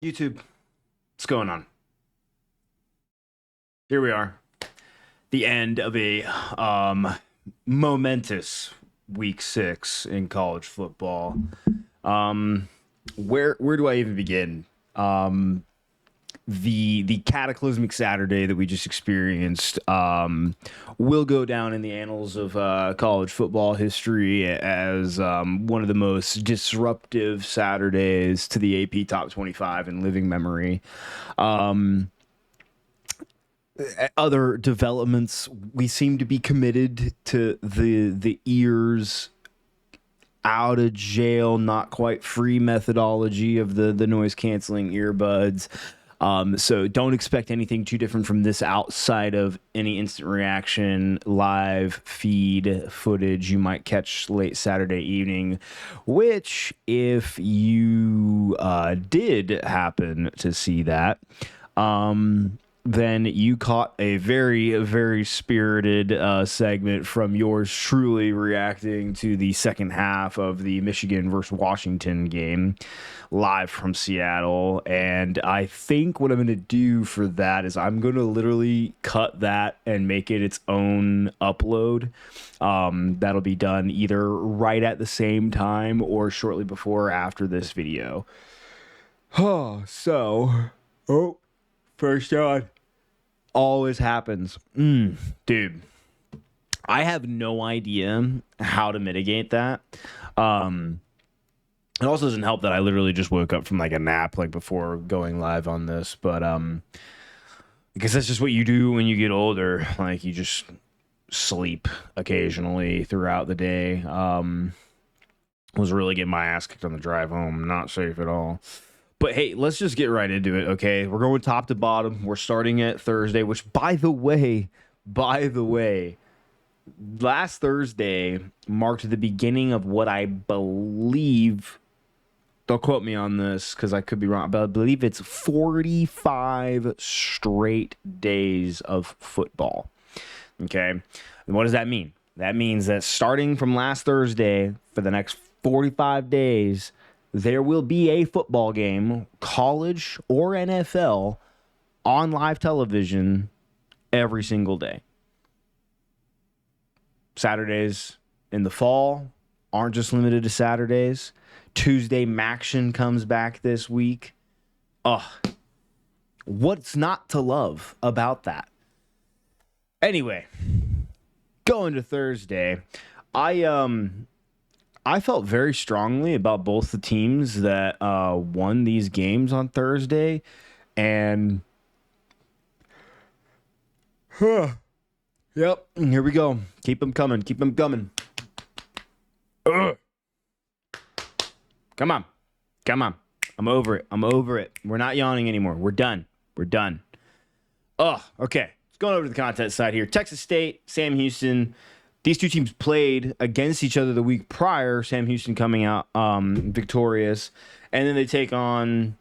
YouTube, what's going on? Here we are, the end of a momentous week 6 in college football. Um, where do I even begin? Um, the cataclysmic Saturday that we just experienced will go down in the annals of college football history as one of the most disruptive Saturdays to the AP Top 25 in living memory. Um, Other developments, we seem to be committed to the ears out of jail, not quite free methodology of the noise canceling earbuds. So don't expect anything too different from this outside of any instant reaction live feed footage you might catch late Saturday evening, which if you did happen to see that, then you caught a very, very spirited segment from yours truly reacting to the second half of the Michigan versus Washington game live from Seattle. And I think what I'm going to do for that is I'm going to literally cut that and make it its own upload. That'll be done either right at the same time or shortly before or after this video. Oh, first on. Always happens. Dude, I have no idea how to mitigate that. It also doesn't help that I literally just woke up from like a nap like before going live on this, but because that's just what you do when you get older. Like you just sleep occasionally throughout the day. Was really getting my ass kicked on the drive home. Not safe at all. But hey, let's just get right into it, okay? We're going top to bottom. We're starting at Thursday, which by the way, last Thursday marked the beginning of what I believe, don't quote me on this because I could be wrong, but I believe it's 45 straight days of football. Okay? And what does that mean? That means that starting from last Thursday for the next 45 days, there will be a football game, college or NFL, on live television every single day. Saturdays in the fall aren't just limited to Saturdays. Tuesday Maction comes back this week. Ugh. What's not to love about that? Anyway, going to Thursday, I felt very strongly about both the teams that won these games on Thursday, and yep, here we go. Keep them coming. Keep them coming. Ugh. Come on. Come on. I'm over it. I'm over it. We're not yawning anymore. We're done. We're done. Oh, okay. Let's go over to the content side here. Texas State, Sam Houston. These two teams played against each other the week prior, Sam Houston coming out victorious. And then they take on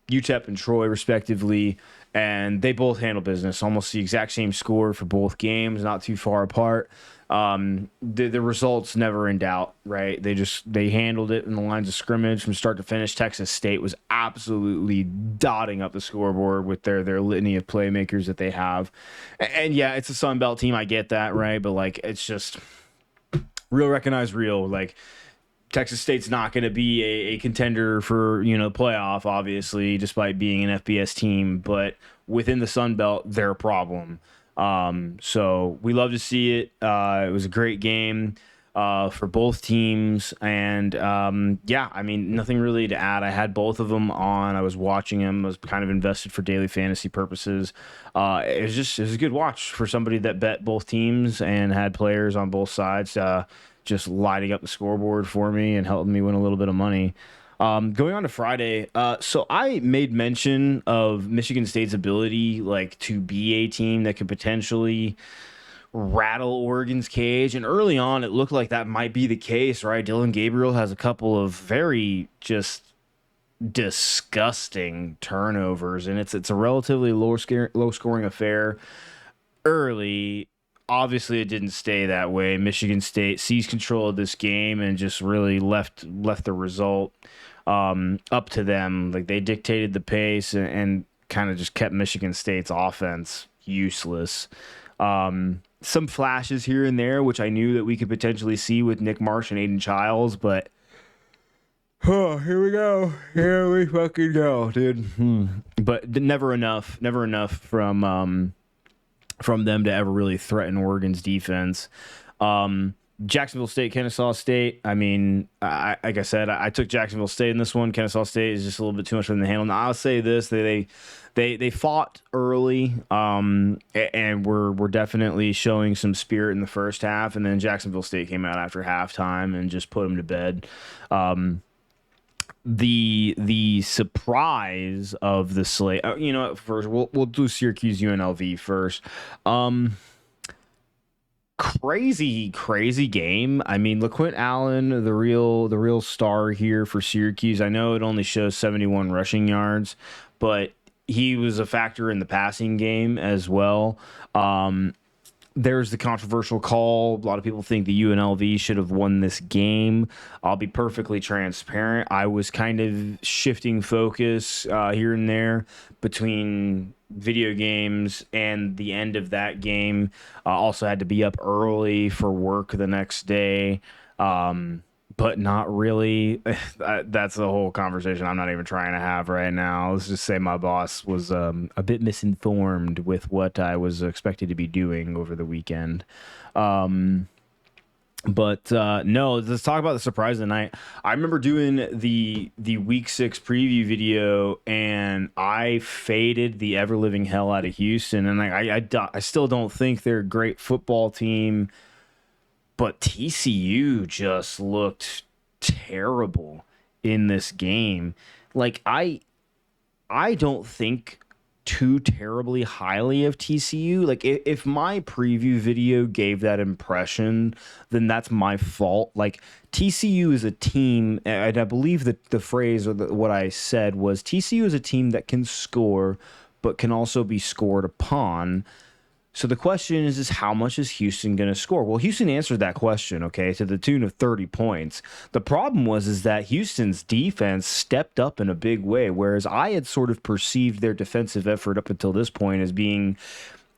UTEP and Troy, respectively. And they both handle business. Almost the exact same score for both games, not too far apart. The results never in doubt, right? They handled it in the lines of scrimmage from start to finish. Texas State was absolutely dotting up the scoreboard with their litany of playmakers that they have. And yeah, it's a Sun Belt team. I get that, right? But like, it's just real recognize real. Like, Texas State's not going to be a contender for, playoff, obviously, despite being an FBS team. But within the Sun Belt, they're a problem. So we love to see it. It was a great game for both teams. And yeah, I mean, nothing really to add. I had both of them on. I was watching them. I was kind of invested for daily fantasy purposes. It was a good watch for somebody that bet both teams and had players on both sides. Just lighting up the scoreboard for me and helping me win a little bit of money. Going on to Friday, so I made mention of Michigan State's ability, like, to be a team that could potentially rattle Oregon's cage, and early on, it looked like that might be the case, right? Dylan Gabriel has a couple of very just disgusting turnovers, and it's a relatively low scoring affair early. Obviously, it didn't stay that way. Michigan State seized control of this game and just really left the result. up to them. Like they dictated the pace and kind of just kept Michigan State's offense useless. Some flashes here and there, which I knew that we could potentially see with Nick Marsh and Aiden Childs, but oh, here we go. Here we fucking go, dude. But never enough. Never enough from them to ever really threaten Oregon's defense. Jacksonville State, Kennesaw State. I mean, like I said, I took Jacksonville State in this one. Kennesaw State is just a little bit too much for them to handle. Now, I'll say this: they fought early, and we're definitely showing some spirit in the first half. And then Jacksonville State came out after halftime and just put them to bed. The surprise of the slate. First we'll do Syracuse UNLV first. Crazy game. I mean, LaQuint Allen, the real star here for Syracuse. I know it only shows 71 rushing yards, but he was a factor in the passing game as well. There's the controversial call. A lot of people think the UNLV should have won this game. I'll be perfectly transparent. I was kind of shifting focus here and there between video games and the end of that game. Also had to be up early for work the next day. But not really. That's a whole conversation I'm not even trying to have right now. Let's just say my boss was a bit misinformed with what I was expected to be doing over the weekend. No, let's talk about the surprise of the night. I remember doing the week 6 preview video, and I faded the ever living hell out of Houston, and I still don't think they're a great football team. But TCU just looked terrible in this game. Like I don't think too terribly highly of TCU. Like if my preview video gave that impression, then that's my fault. Like TCU is a team, and I believe that the phrase or what I said was TCU is a team that can score, but can also be scored upon. So the question is how much is Houston going to score? Well, Houston answered that question, okay, to the tune of 30 points. The problem is that Houston's defense stepped up in a big way, whereas I had sort of perceived their defensive effort up until this point as being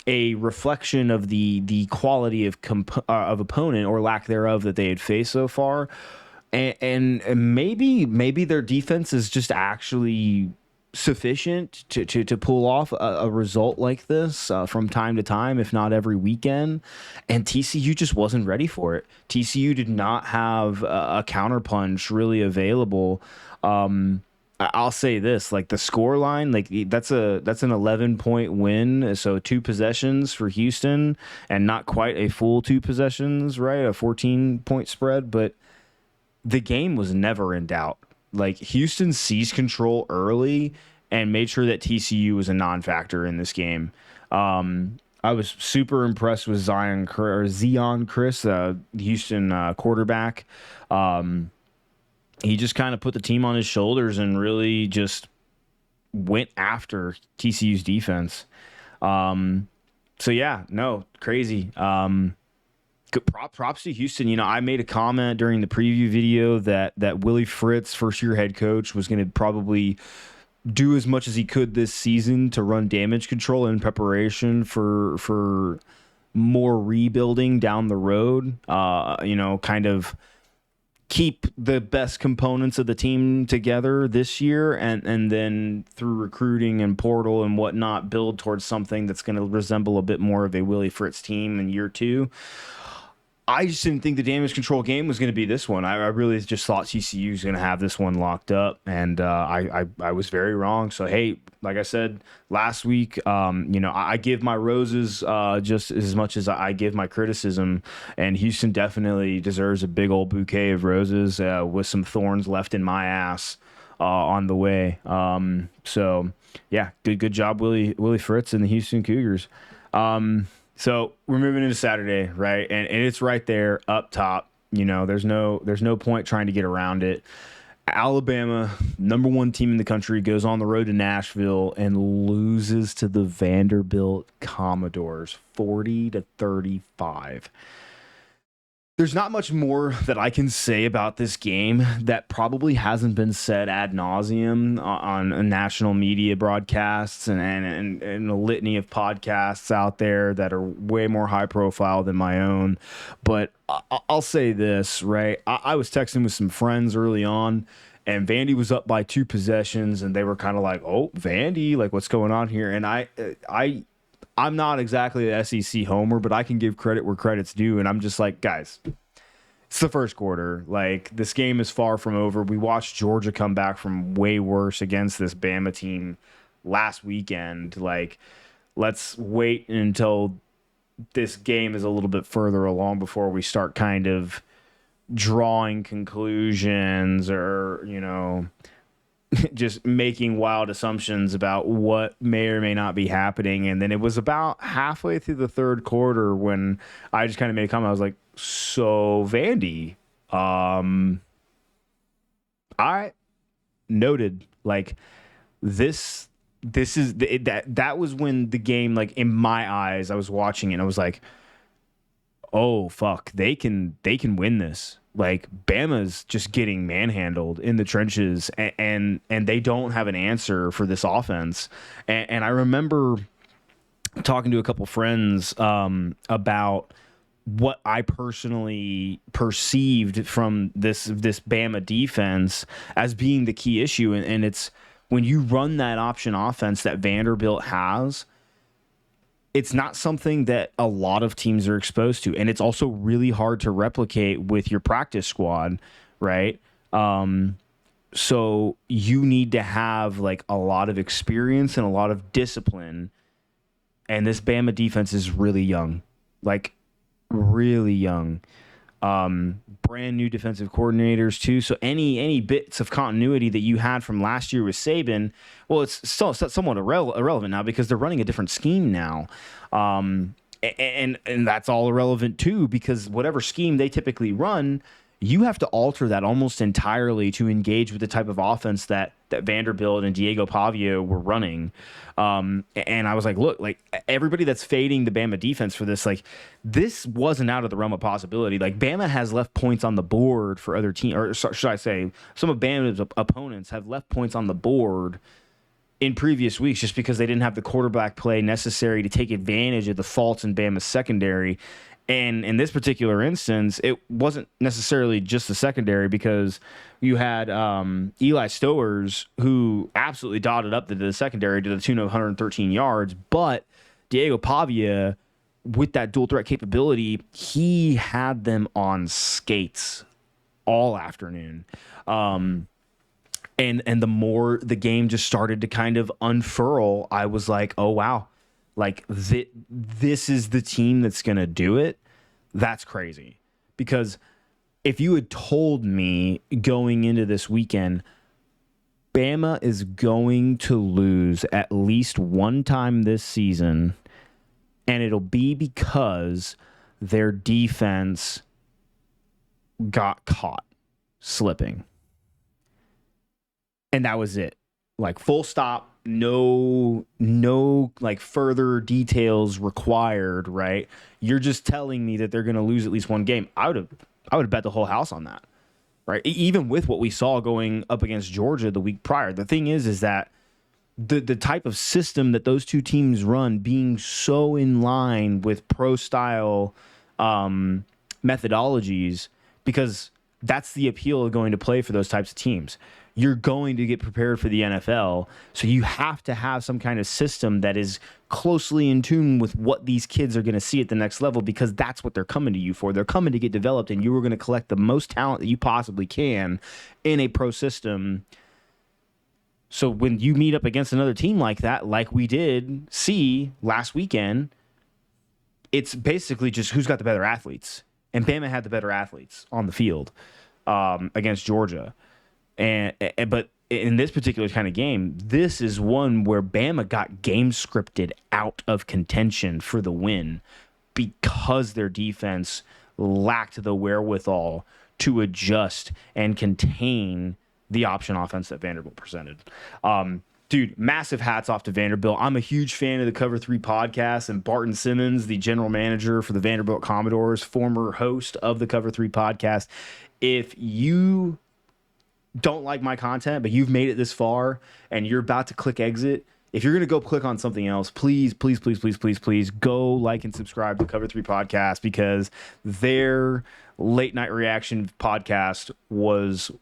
a reflection of the quality of opponent or lack thereof that they had faced so far. And maybe their defense is just actually sufficient to pull off a result like this from time to time, if not every weekend. And TCU just wasn't ready for it. TCU did not have a counterpunch really available. I'll say this, like the score line, like that's an 11-point win. So 2 possessions for Houston and not quite a full 2 possessions, right? A 14-point spread, but the game was never in doubt. Like Houston seized control early and made sure that TCU was a non-factor in this game. I was super impressed with Zion Chris, Houston quarterback. He just kind of put the team on his shoulders and really just went after TCU's defense. So yeah, no, crazy. Props to Houston. I made a comment during the preview video that Willie Fritz, first-year head coach, was going to probably do as much as he could this season to run damage control in preparation for more rebuilding down the road. Kind of keep the best components of the team together this year, and then through recruiting and portal and whatnot, build towards something that's going to resemble a bit more of a Willie Fritz team in year 2. I just didn't think the damage control game was going to be this one. I really just thought TCU was going to have this one locked up, and I was very wrong. So, hey, like I said last week, I give my roses just as much as I give my criticism, and Houston definitely deserves a big old bouquet of roses with some thorns left in my ass on the way. So, yeah, good job, Willie Fritz and the Houston Cougars. So we're moving into Saturday, right? And it's right there up top. There's no point trying to get around it. Alabama, number 1 team in the country, goes on the road to Nashville and loses to the Vanderbilt Commodores 40-35. There's not much more that I can say about this game that probably hasn't been said ad nauseum on national media broadcasts and a litany of podcasts out there that are way more high profile than my own. But I'll say this, right? I was texting with some friends early on, and Vandy was up by 2 possessions, and they were kind of like, "Oh, Vandy, like what's going on here?" And I'm not exactly an SEC homer, but I can give credit where credit's due. And I'm just like, guys, it's the first quarter. Like, this game is far from over. We watched Georgia come back from way worse against this Bama team last weekend. Like, let's wait until this game is a little bit further along before we start kind of drawing conclusions or, just making wild assumptions about what may or may not be happening. And then it was about halfway through the third quarter when I just kind of made a comment. I was like, so Vandy, all right, noted. Like, this is that was when the game, like, in my eyes, I was watching it and I was like, oh fuck, they can win this. Like, Bama's just getting manhandled in the trenches, and they don't have an answer for this offense. And I remember talking to a couple friends about what I personally perceived from this Bama defense as being the key issue, and it's when you run that option offense that Vanderbilt has. It's not something that a lot of teams are exposed to, and it's also really hard to replicate with your practice squad, right? So you need to have like a lot of experience and a lot of discipline, and this Bama defense is really young, like really young. Brand new defensive coordinators too. So any bits of continuity that you had from last year with Saban, well, it's still somewhat irrelevant now because they're running a different scheme now. And that's all irrelevant too, because whatever scheme they typically run, you have to alter that almost entirely to engage with the type of offense that Vanderbilt and Diego Pavia were running. And I was like, look, like everybody that's fading the Bama defense for this, like this wasn't out of the realm of possibility. Like Bama has left points on the board for other teams, or should I say some of Bama's opponents have left points on the board in previous weeks just because they didn't have the quarterback play necessary to take advantage of the faults in Bama's secondary. And in this particular instance, it wasn't necessarily just the secondary because you had Eli Stowers, who absolutely dotted up the secondary to the tune of 113 yards. But Diego Pavia, with that dual threat capability, he had them on skates all afternoon. And the more the game just started to kind of unfurl, I was like, oh, wow. Like, this is the team that's going to do it. That's crazy. Because if you had told me going into this weekend, Bama is going to lose at least one time this season, and it'll be because their defense got caught slipping. And that was it. Like, full stop. No like further details required, right? You're just telling me that they're going to lose at least one game. I would have bet the whole house on that, right? Even with what we saw going up against Georgia the week prior. The thing is that the type of system that those two teams run being so in line with pro style methodologies, because that's the appeal of going to play for those types of teams. You're going to get prepared for the NFL, so you have to have some kind of system that is closely in tune with what these kids are going to see at the next level, because that's what they're coming to you for. They're coming to get developed, and you are going to collect the most talent that you possibly can in a pro system. So when you meet up against another team like that, like we did see last weekend, it's basically just who's got the better athletes. And Bama had the better athletes on the field against Georgia. But in this particular kind of game, this is one where Bama got game scripted out of contention for the win because their defense lacked the wherewithal to adjust and contain the option offense that Vanderbilt presented. Dude, massive hats off to Vanderbilt. I'm a huge fan of the Cover 3 podcast, and Barton Simmons, the general manager for the Vanderbilt Commodores, former host of the Cover 3 podcast. If you don't like my content, but you've made it this far and you're about to click exit, if you're going to go click on something else, please go like and subscribe to Cover 3 podcast, because their late night reaction podcast was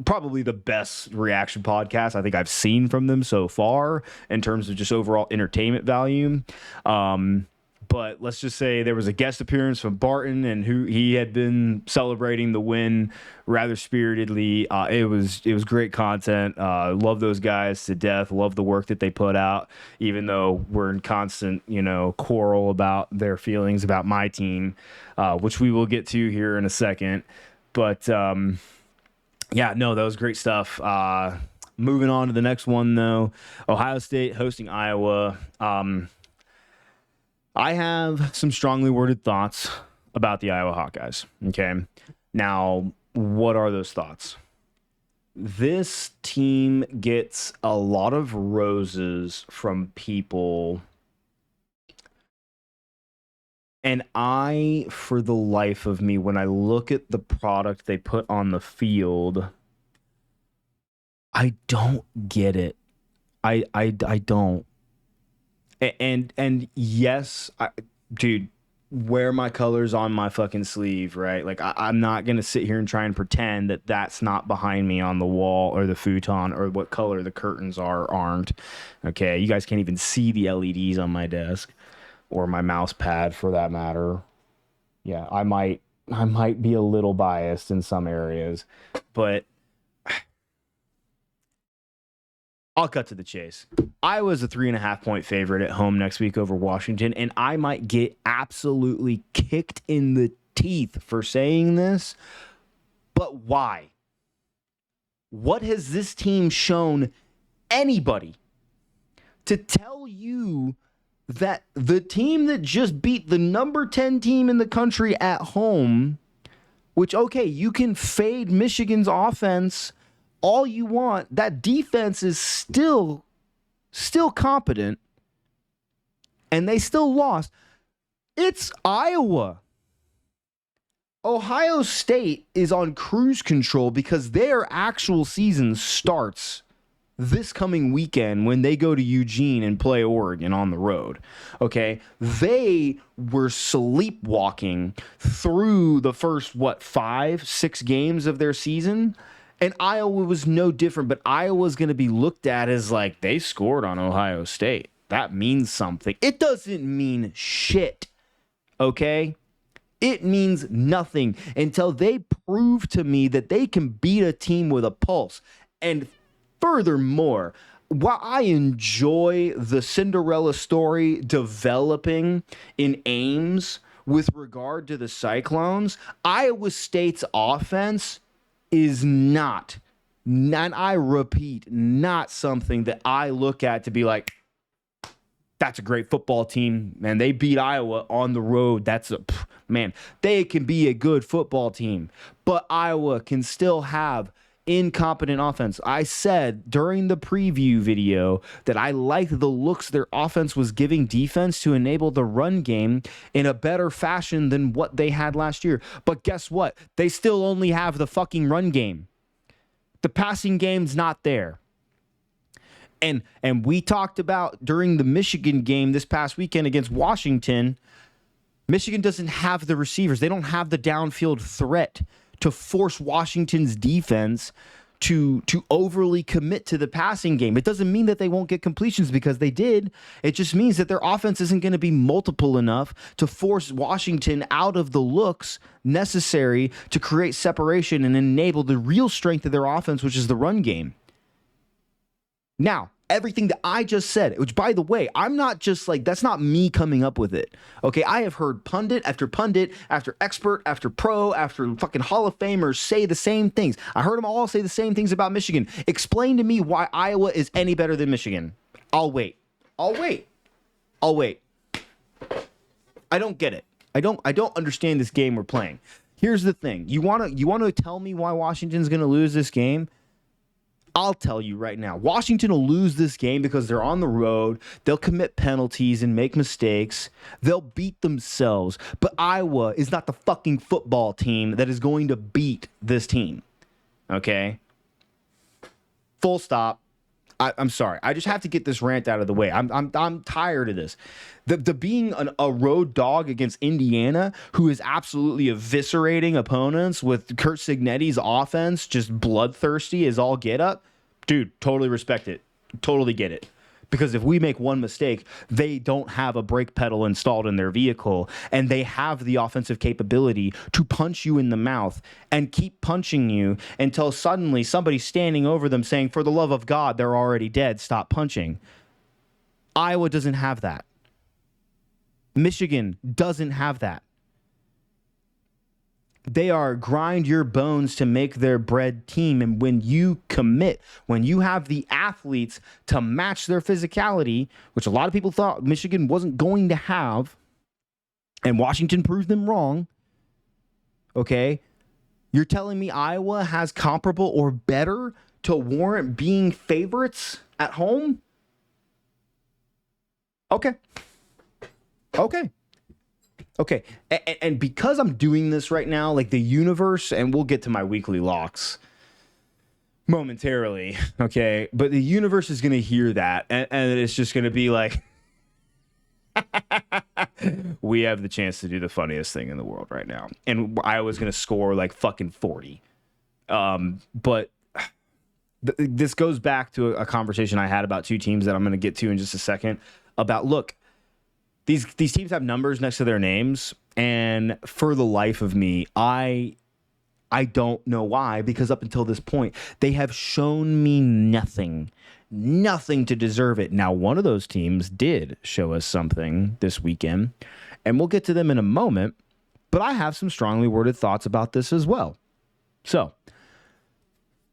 probably the best reaction podcast I think I've seen from them so far in terms of just overall entertainment value. But let's just say there was a guest appearance from Barton, and who he had been celebrating the win rather spiritedly. It was great content. Love those guys to death. Love the work that they put out, even though we're in constant, quarrel about their feelings about my team, which we will get to here in a second. But yeah, no, that was great stuff. Moving on to the next one, though. Ohio State hosting Iowa. I have some strongly worded thoughts about the Iowa Hawkeyes. Okay. Now, what are those thoughts? This team gets a lot of roses from people. And for the life of me, when I look at the product they put on the field, I don't get it. I don't. And yes, dude, wear my colors on my fucking sleeve, right? Like, I'm not going to sit here and try and pretend that that's not behind me on the wall or the futon or what color the curtains aren't. Okay, you guys can't even see the LEDs on my desk or my mouse pad for that matter. Yeah, I might be a little biased in some areas, but I'll cut to the chase. Iowa's a 3.5-point favorite at home next week over Washington, and I might get absolutely kicked in the teeth for saying this, but why? What has this team shown anybody to tell you that the team that just beat the number 10 team in the country at home, which, okay, you can fade Michigan's offense all you want, that defense is still competent, and they still lost. It's Iowa. Ohio State is on cruise control because their actual season starts this coming weekend when they go to Eugene and play Oregon on the road. Okay? They were sleepwalking through the first, 5-6 games of their season. And Iowa was no different, but Iowa's going to be looked at as like, they scored on Ohio State. That means something. It doesn't mean shit, okay? It means nothing until they prove to me that they can beat a team with a pulse. And furthermore, while I enjoy the Cinderella story developing in Ames with regard to the Cyclones, Iowa State's offense is not, and I repeat, not something that I look at to be like, that's a great football team, man. They beat Iowa on the road. Man, they can be a good football team, but Iowa can still have incompetent offense. I said during the preview video that I liked the looks their offense was giving defense to enable the run game in a better fashion than what they had last year. But guess what? They still only have the fucking run game. The passing game's not there. And we talked about during the Michigan game this past weekend against Washington, Michigan doesn't have the receivers. They don't have the downfield threat to force Washington's defense to overly commit to the passing game. It doesn't mean that they won't get completions, because they did. It just means that their offense isn't going to be multiple enough to force Washington out of the looks necessary to create separation and enable the real strength of their offense, which is the run game. Now, everything that I just said, which, by the way, I'm not just like, that's not me coming up with it. Okay, I have heard pundit after expert, after pro, after fucking Hall of Famers say the same things. I heard them all say the same things about Michigan. Explain to me why Iowa is any better than Michigan. I'll wait. I don't get it. I don't understand this game we're playing. Here's the thing. You want to tell me why Washington's going to lose this game? I'll tell you right now, Washington will lose this game because they're on the road. They'll commit penalties and make mistakes. They'll beat themselves. But Iowa is not the fucking football team that is going to beat this team. Okay? Full stop. I'm sorry. I just have to get this rant out of the way. I'm tired of this. The being a road dog against Indiana, who is absolutely eviscerating opponents with Kurt Cignetti's offense, just bloodthirsty as all get up. Dude, totally respect it. Totally get it. Because if we make one mistake, they don't have a brake pedal installed in their vehicle, and they have the offensive capability to punch you in the mouth and keep punching you until suddenly somebody's standing over them saying, for the love of God, they're already dead, stop punching. Iowa doesn't have that. Michigan doesn't have that. They are grind your bones to make their bread team. And when you commit, when you have the athletes to match their physicality, which a lot of people thought Michigan wasn't going to have, and Washington proved them wrong, okay, you're telling me Iowa has comparable or better to warrant being favorites at home? Okay. Okay, and because I'm doing this right now, like the universe, and we'll get to my weekly locks momentarily, okay? But the universe is going to hear that, and it's just going to be like, we have the chance to do the funniest thing in the world right now. And Iowa's going to score like fucking 40. But this goes back to a conversation I had about two teams that I'm going to get to in just a second about, look, These teams have numbers next to their names, and for the life of me, I don't know why, because up until this point, they have shown me nothing to deserve it. Now, one of those teams did show us something this weekend, and we'll get to them in a moment, but I have some strongly worded thoughts about this as well. So,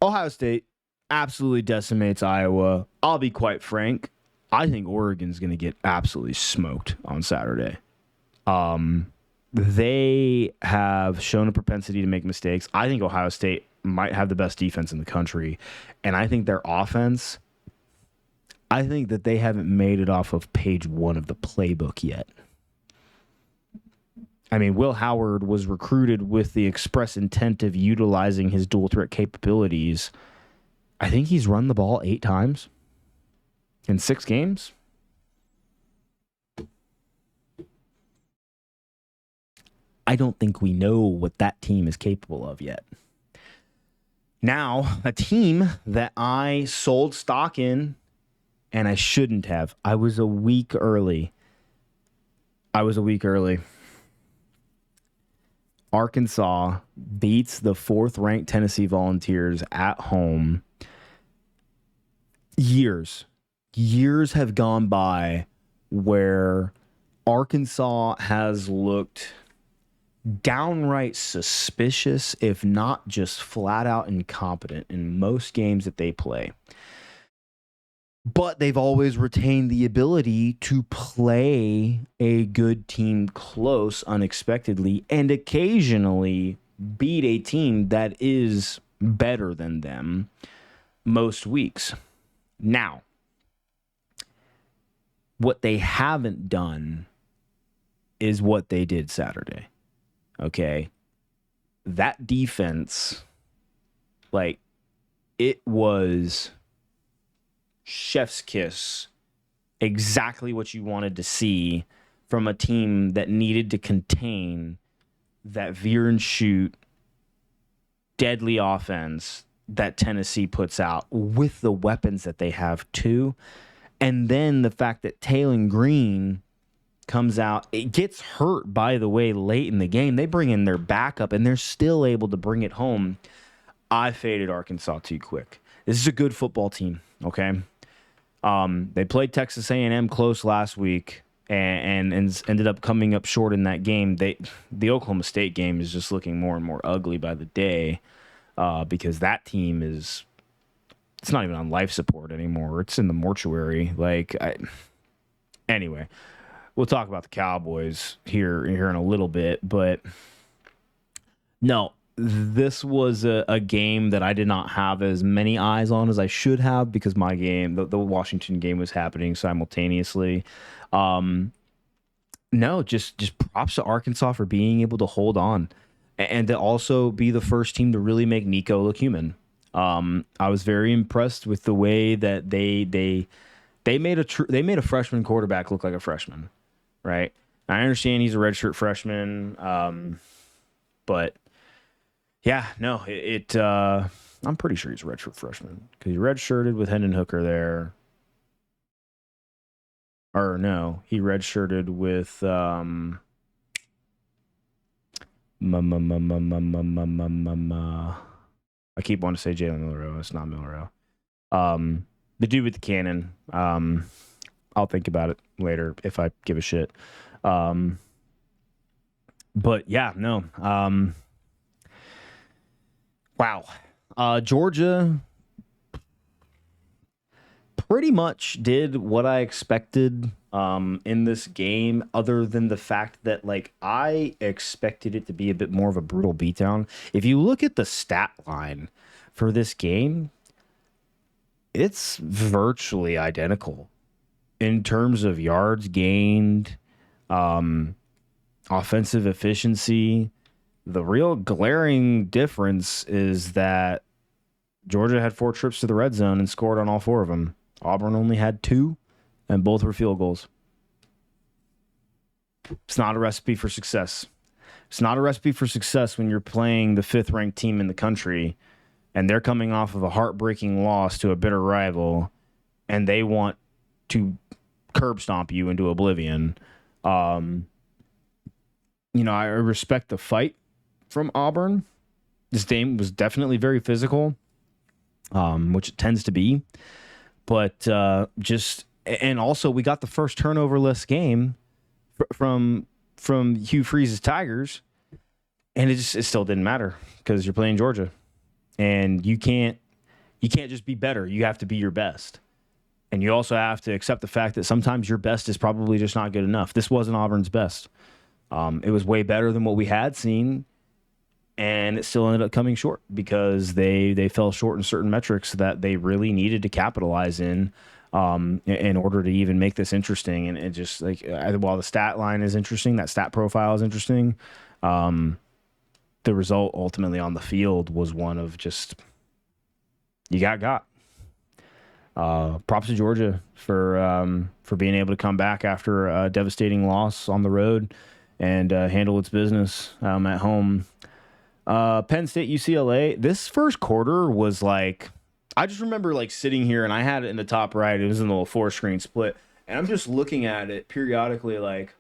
Ohio State absolutely decimates Iowa. I'll be quite frank. I think Oregon's going to get absolutely smoked on Saturday. They have shown a propensity to make mistakes. I think Ohio State might have the best defense in the country. And I think their offense, I think that they haven't made it off of page 1 of the playbook yet. I mean, Will Howard was recruited with the express intent of utilizing his dual threat capabilities. I think he's run the ball 8 times. In 6 games? I don't think we know what that team is capable of yet. Now, a team that I sold stock in, and I shouldn't have. I was a week early. Arkansas beats the 4th-ranked Tennessee Volunteers at home. Years have gone by where Arkansas has looked downright suspicious, if not just flat out incompetent in most games that they play. But they've always retained the ability to play a good team close unexpectedly and occasionally beat a team that is better than them most weeks. Now, what they haven't done is what they did Saturday. Okay? That defense, like, it was chef's kiss. Exactly what you wanted to see from a team that needed to contain that veer and shoot deadly offense that Tennessee puts out with the weapons that they have too. And then the fact that Taylon Green comes out, it gets hurt, by the way, late in the game. They bring in their backup, and they're still able to bring it home. I faded Arkansas too quick. This is a good football team, okay? They played Texas A&M close last week and ended up coming up short in that game. The Oklahoma State game is just looking more and more ugly by the day because that team is... It's not even on life support anymore. It's in the mortuary. Anyway, we'll talk about the Cowboys here in a little bit. But no, this was a game that I did not have as many eyes on as I should have because my game, the Washington game, was happening simultaneously. Um, no, just props to Arkansas for being able to hold on and to also be the first team to really make Nico look human. I was very impressed with the way that they made they made a freshman quarterback look like a freshman, right? I understand he's a redshirt freshman, but yeah, no, I'm pretty sure he's a redshirt freshman because he redshirted with Hendon Hooker there. Or no, he redshirted with I keep wanting to say Jalen Milroe. It's not Milroe. The dude with the cannon. I'll think about it later if I give a shit. But yeah, no. Wow. Georgia pretty much did what I expected in this game, other than the fact that like I expected it to be a bit more of a brutal beatdown. If you look at the stat line for this game, it's virtually identical in terms of yards gained, offensive efficiency. The real glaring difference is that Georgia had 4 trips to the red zone and scored on all 4 of them. Auburn only had 2, and both were field goals. It's not a recipe for success. It's not a recipe for success when you're playing the 5th-ranked team in the country, and they're coming off of a heartbreaking loss to a bitter rival, and they want to curb stomp you into oblivion. I respect the fight from Auburn. This game was definitely very physical, which it tends to be. But and also we got the first turnover-less game from Hugh Freeze's Tigers, and it still didn't matter because you're playing Georgia, and you can't just be better. You have to be your best, and you also have to accept the fact that sometimes your best is probably just not good enough. This wasn't Auburn's best. It was way better than what we had seen, and it still ended up coming short because they fell short in certain metrics that they really needed to capitalize in order to even make this interesting. And it just like while the stat line is interesting, that stat profile is interesting, the result ultimately on the field was one of just you got. Props to Georgia for being able to come back after a devastating loss on the road and handle its business at home. Penn State, UCLA. This first quarter was like, I just remember like sitting here and I had it in the top right. It was in the little 4-screen split. And I'm just looking at it periodically like,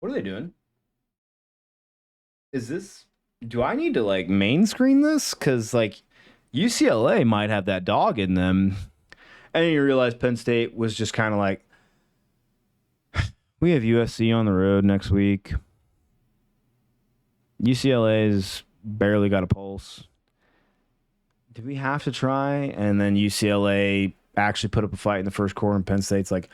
what are they doing? Do I need to like main screen this? Because like UCLA might have that dog in them. And then you realize Penn State was just kind of like, we have USC on the road next week. UCLA's barely got a pulse. Do we have to try? And then UCLA actually put up a fight in the first quarter, and Penn State's like,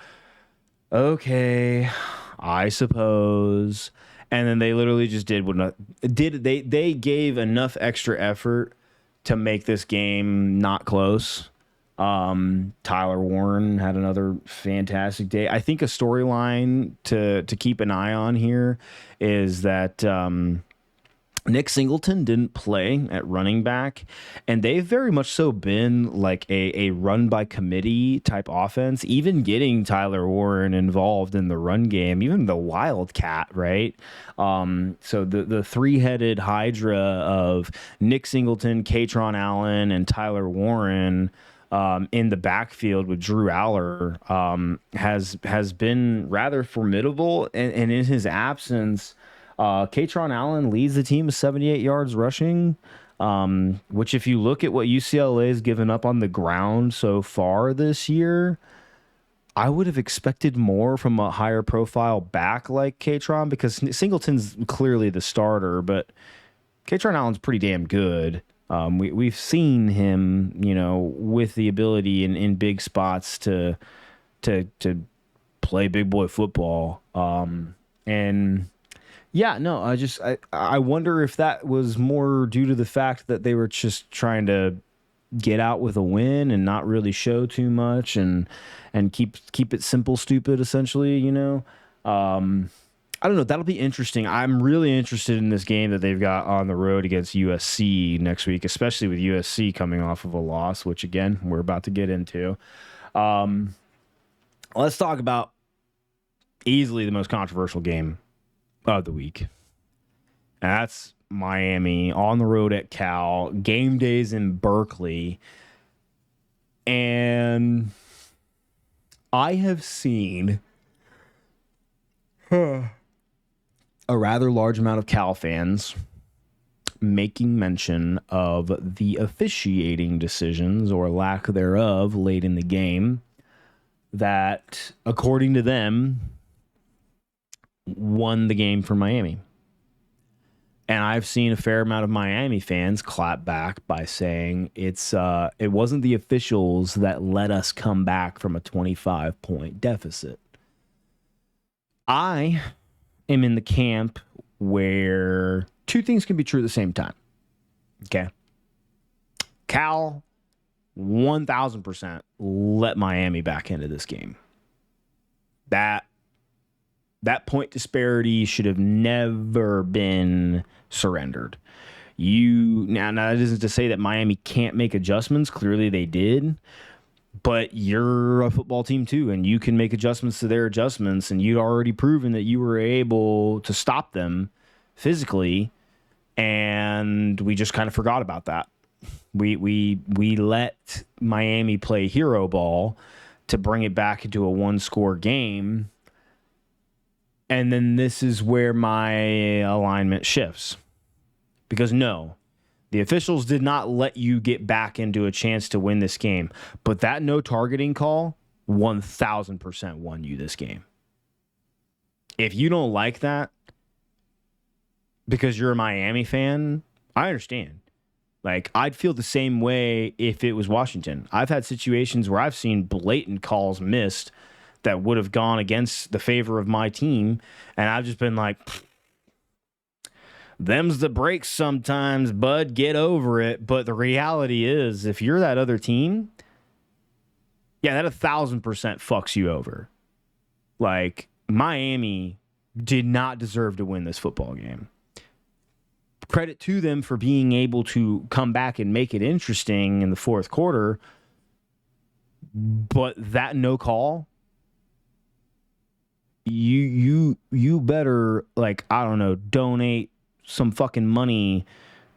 okay, I suppose. And then they literally just did what they gave enough extra effort to make this game not close. Tyler Warren had another fantastic day. I think a storyline to keep an eye on here is that Nick Singleton didn't play at running back, and they've very much so been like a run by committee type offense, even getting Tyler Warren involved in the run game, even the Wildcat, right? So the 3-headed hydra of Nick Singleton, Katron Allen, and Tyler Warren in the backfield with Drew Aller has been rather formidable, and in his absence, Katron Allen leads the team with 78 yards rushing, which if you look at what UCLA has given up on the ground so far this year, I would have expected more from a higher profile back like Katron, because Singleton's clearly the starter, but Katron Allen's pretty damn good. We've seen him, with the ability in big spots to play big boy football. And Yeah, no, I wonder if that was more due to the fact that they were just trying to get out with a win and not really show too much and keep it simple, stupid, essentially. I don't know. That'll be interesting. I'm really interested in this game that they've got on the road against USC next week, especially with USC coming off of a loss, which again we're about to get into. Let's talk about easily the most controversial game of the week. And that's Miami on the road at Cal. Game days in Berkeley. And I have seen a rather large amount of Cal fans making mention of the officiating decisions or lack thereof late in the game that, according to them, won the game for Miami. And I've seen a fair amount of Miami fans clap back by saying it wasn't the officials that let us come back from a 25-point deficit. I am in the camp where two things can be true at the same time. Okay. Cal 1000% let Miami back into this game. That point disparity should have never been surrendered. Now that isn't to say that Miami can't make adjustments. Clearly they did. But you're a football team too, and you can make adjustments to their adjustments, and you'd already proven that you were able to stop them physically, and we just kind of forgot about that. We let Miami play hero ball to bring it back into a one-score game, and then this is where my alignment shifts. Because no, the officials did not let you get back into a chance to win this game. But that no targeting call 1000% won you this game. If you don't like that because you're a Miami fan, I understand. Like, I'd feel the same way if it was Washington. I've had situations where I've seen blatant calls missed that would have gone against the favor of my team, and I've just been like, them's the breaks sometimes, bud, get over it. But the reality is, if you're that other team, yeah, that 1000% fucks you over. Like, Miami did not deserve to win this football game. Credit to them for being able to come back and make it interesting in the fourth quarter. But that no call, you better, like, I don't know, donate some fucking money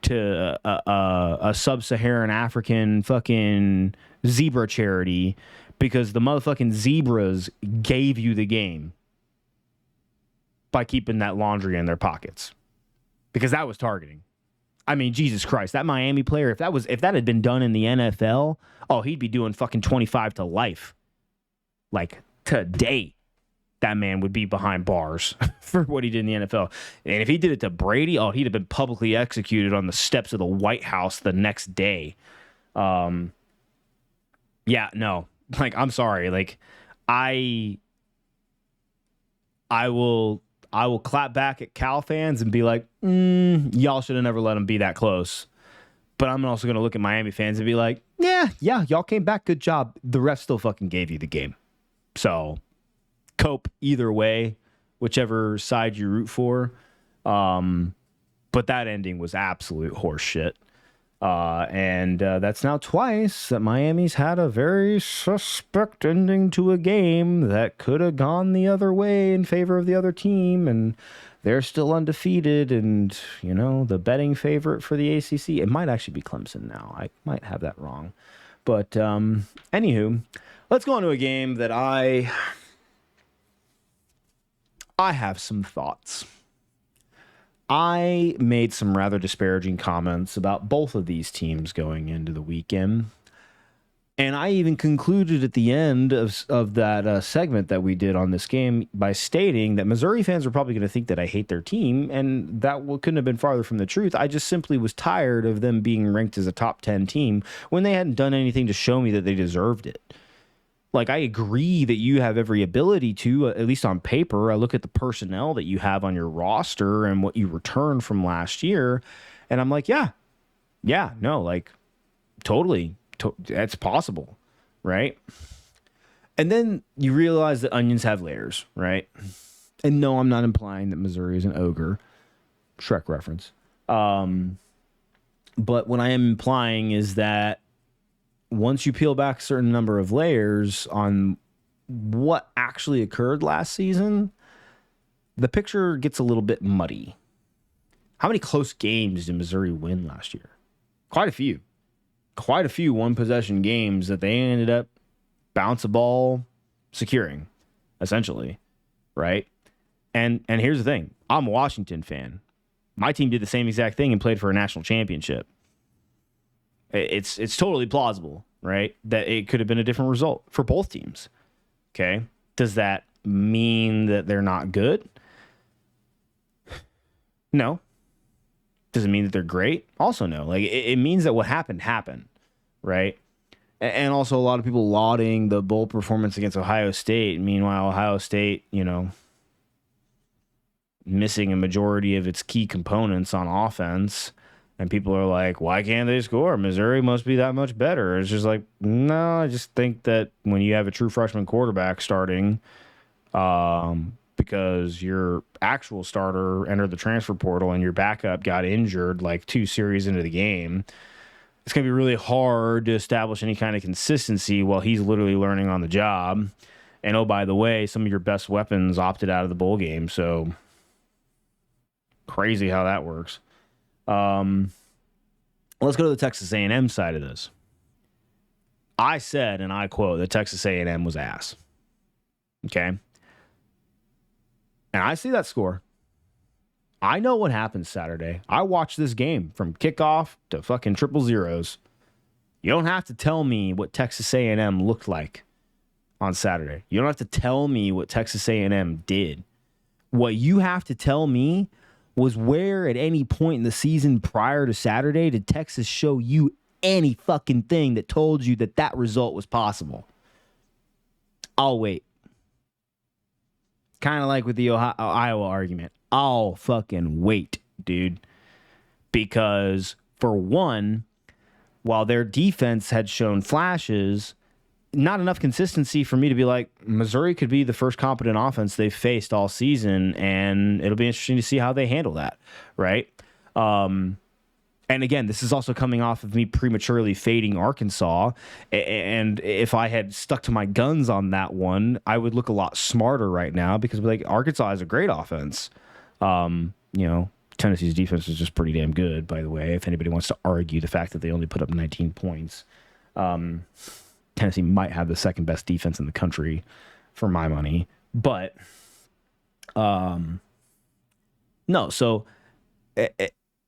to a sub-Saharan African fucking zebra charity, because the motherfucking zebras gave you the game by keeping that laundry in their pockets. Because that was targeting. I mean, Jesus Christ, that Miami player, if that had been done in the NFL, oh, he'd be doing fucking 25 to life. Like, today, that man would be behind bars for what he did in the NFL. And if he did it to Brady, oh, he'd have been publicly executed on the steps of the White House the next day. Yeah, no. Like, I'm sorry. Like, I will clap back at Cal fans and be like, y'all should have never let them be that close. But I'm also going to look at Miami fans and be like, yeah, y'all came back. Good job. The ref still fucking gave you the game. So, cope either way, whichever side you root for. But that ending was absolute horseshit. And that's now twice that Miami's had a very suspect ending to a game that could have gone the other way in favor of the other team, and they're still undefeated and, you know, the betting favorite for the ACC. It might actually be Clemson now. I might have that wrong. But anywho, let's go on to a game that I have some thoughts. I made some rather disparaging comments about both of these teams going into the weekend. And I even concluded at the end of that segment that we did on this game by stating that Missouri fans are probably going to think that I hate their team, and that couldn't have been farther from the truth. I just simply was tired of them being ranked as a top 10 team when they hadn't done anything to show me that they deserved it. Like, I agree that you have every ability to, at least on paper. I look at the personnel that you have on your roster and what you returned from last year, and I'm like, yeah, no, like, totally, that's possible, right? And then you realize that onions have layers, right? And no, I'm not implying that Missouri is an ogre. Shrek reference. But what I am implying is that once you peel back a certain number of layers on what actually occurred last season, the picture gets a little bit muddy. How many close games did Missouri win last year? Quite a few. Quite a few one-possession games that they ended up bounce a ball securing, essentially, right? And here's the thing. I'm a Washington fan. My team did the same exact thing and played for a national championship. It's totally plausible, right? That it could have been a different result for both teams. Okay. Does that mean that they're not good? No. Does it mean that they're great? Also no. Like, it means that what happened, right? And also a lot of people lauding the bowl performance against Ohio State. Meanwhile, Ohio State, missing a majority of its key components on offense. And people are like, why can't they score? Missouri must be that much better. It's just like, no, I just think that when you have a true freshman quarterback starting, because your actual starter entered the transfer portal and your backup got injured like 2 series into the game, it's going to be really hard to establish any kind of consistency while he's literally learning on the job. And oh, by the way, some of your best weapons opted out of the bowl game. So crazy how that works. Let's go to the Texas A&M side of this. I said, and I quote, that Texas A&M was ass. Okay? And I see that score. I know what happens Saturday. I watched this game from kickoff to fucking triple zeros. You don't have to tell me what Texas A&M looked like on Saturday. You don't have to tell me what Texas A&M did. What you have to tell me was where at any point in the season prior to Saturday did Texas show you any fucking thing that told you that that result was possible. I'll wait. Kind of like with the Iowa argument. I'll fucking wait, dude. Because, for one, while their defense had shown flashes, not enough consistency for me to be like, Missouri could be the first competent offense they've faced all season, and it'll be interesting to see how they handle that, right? And again, this is also coming off of me prematurely fading Arkansas, and if I had stuck to my guns on that one, I would look a lot smarter right now because like Arkansas has a great offense. Tennessee's defense is just pretty damn good, by the way, if anybody wants to argue the fact that they only put up 19 points. Tennessee might have the second best defense in the country for my money. But, no. So,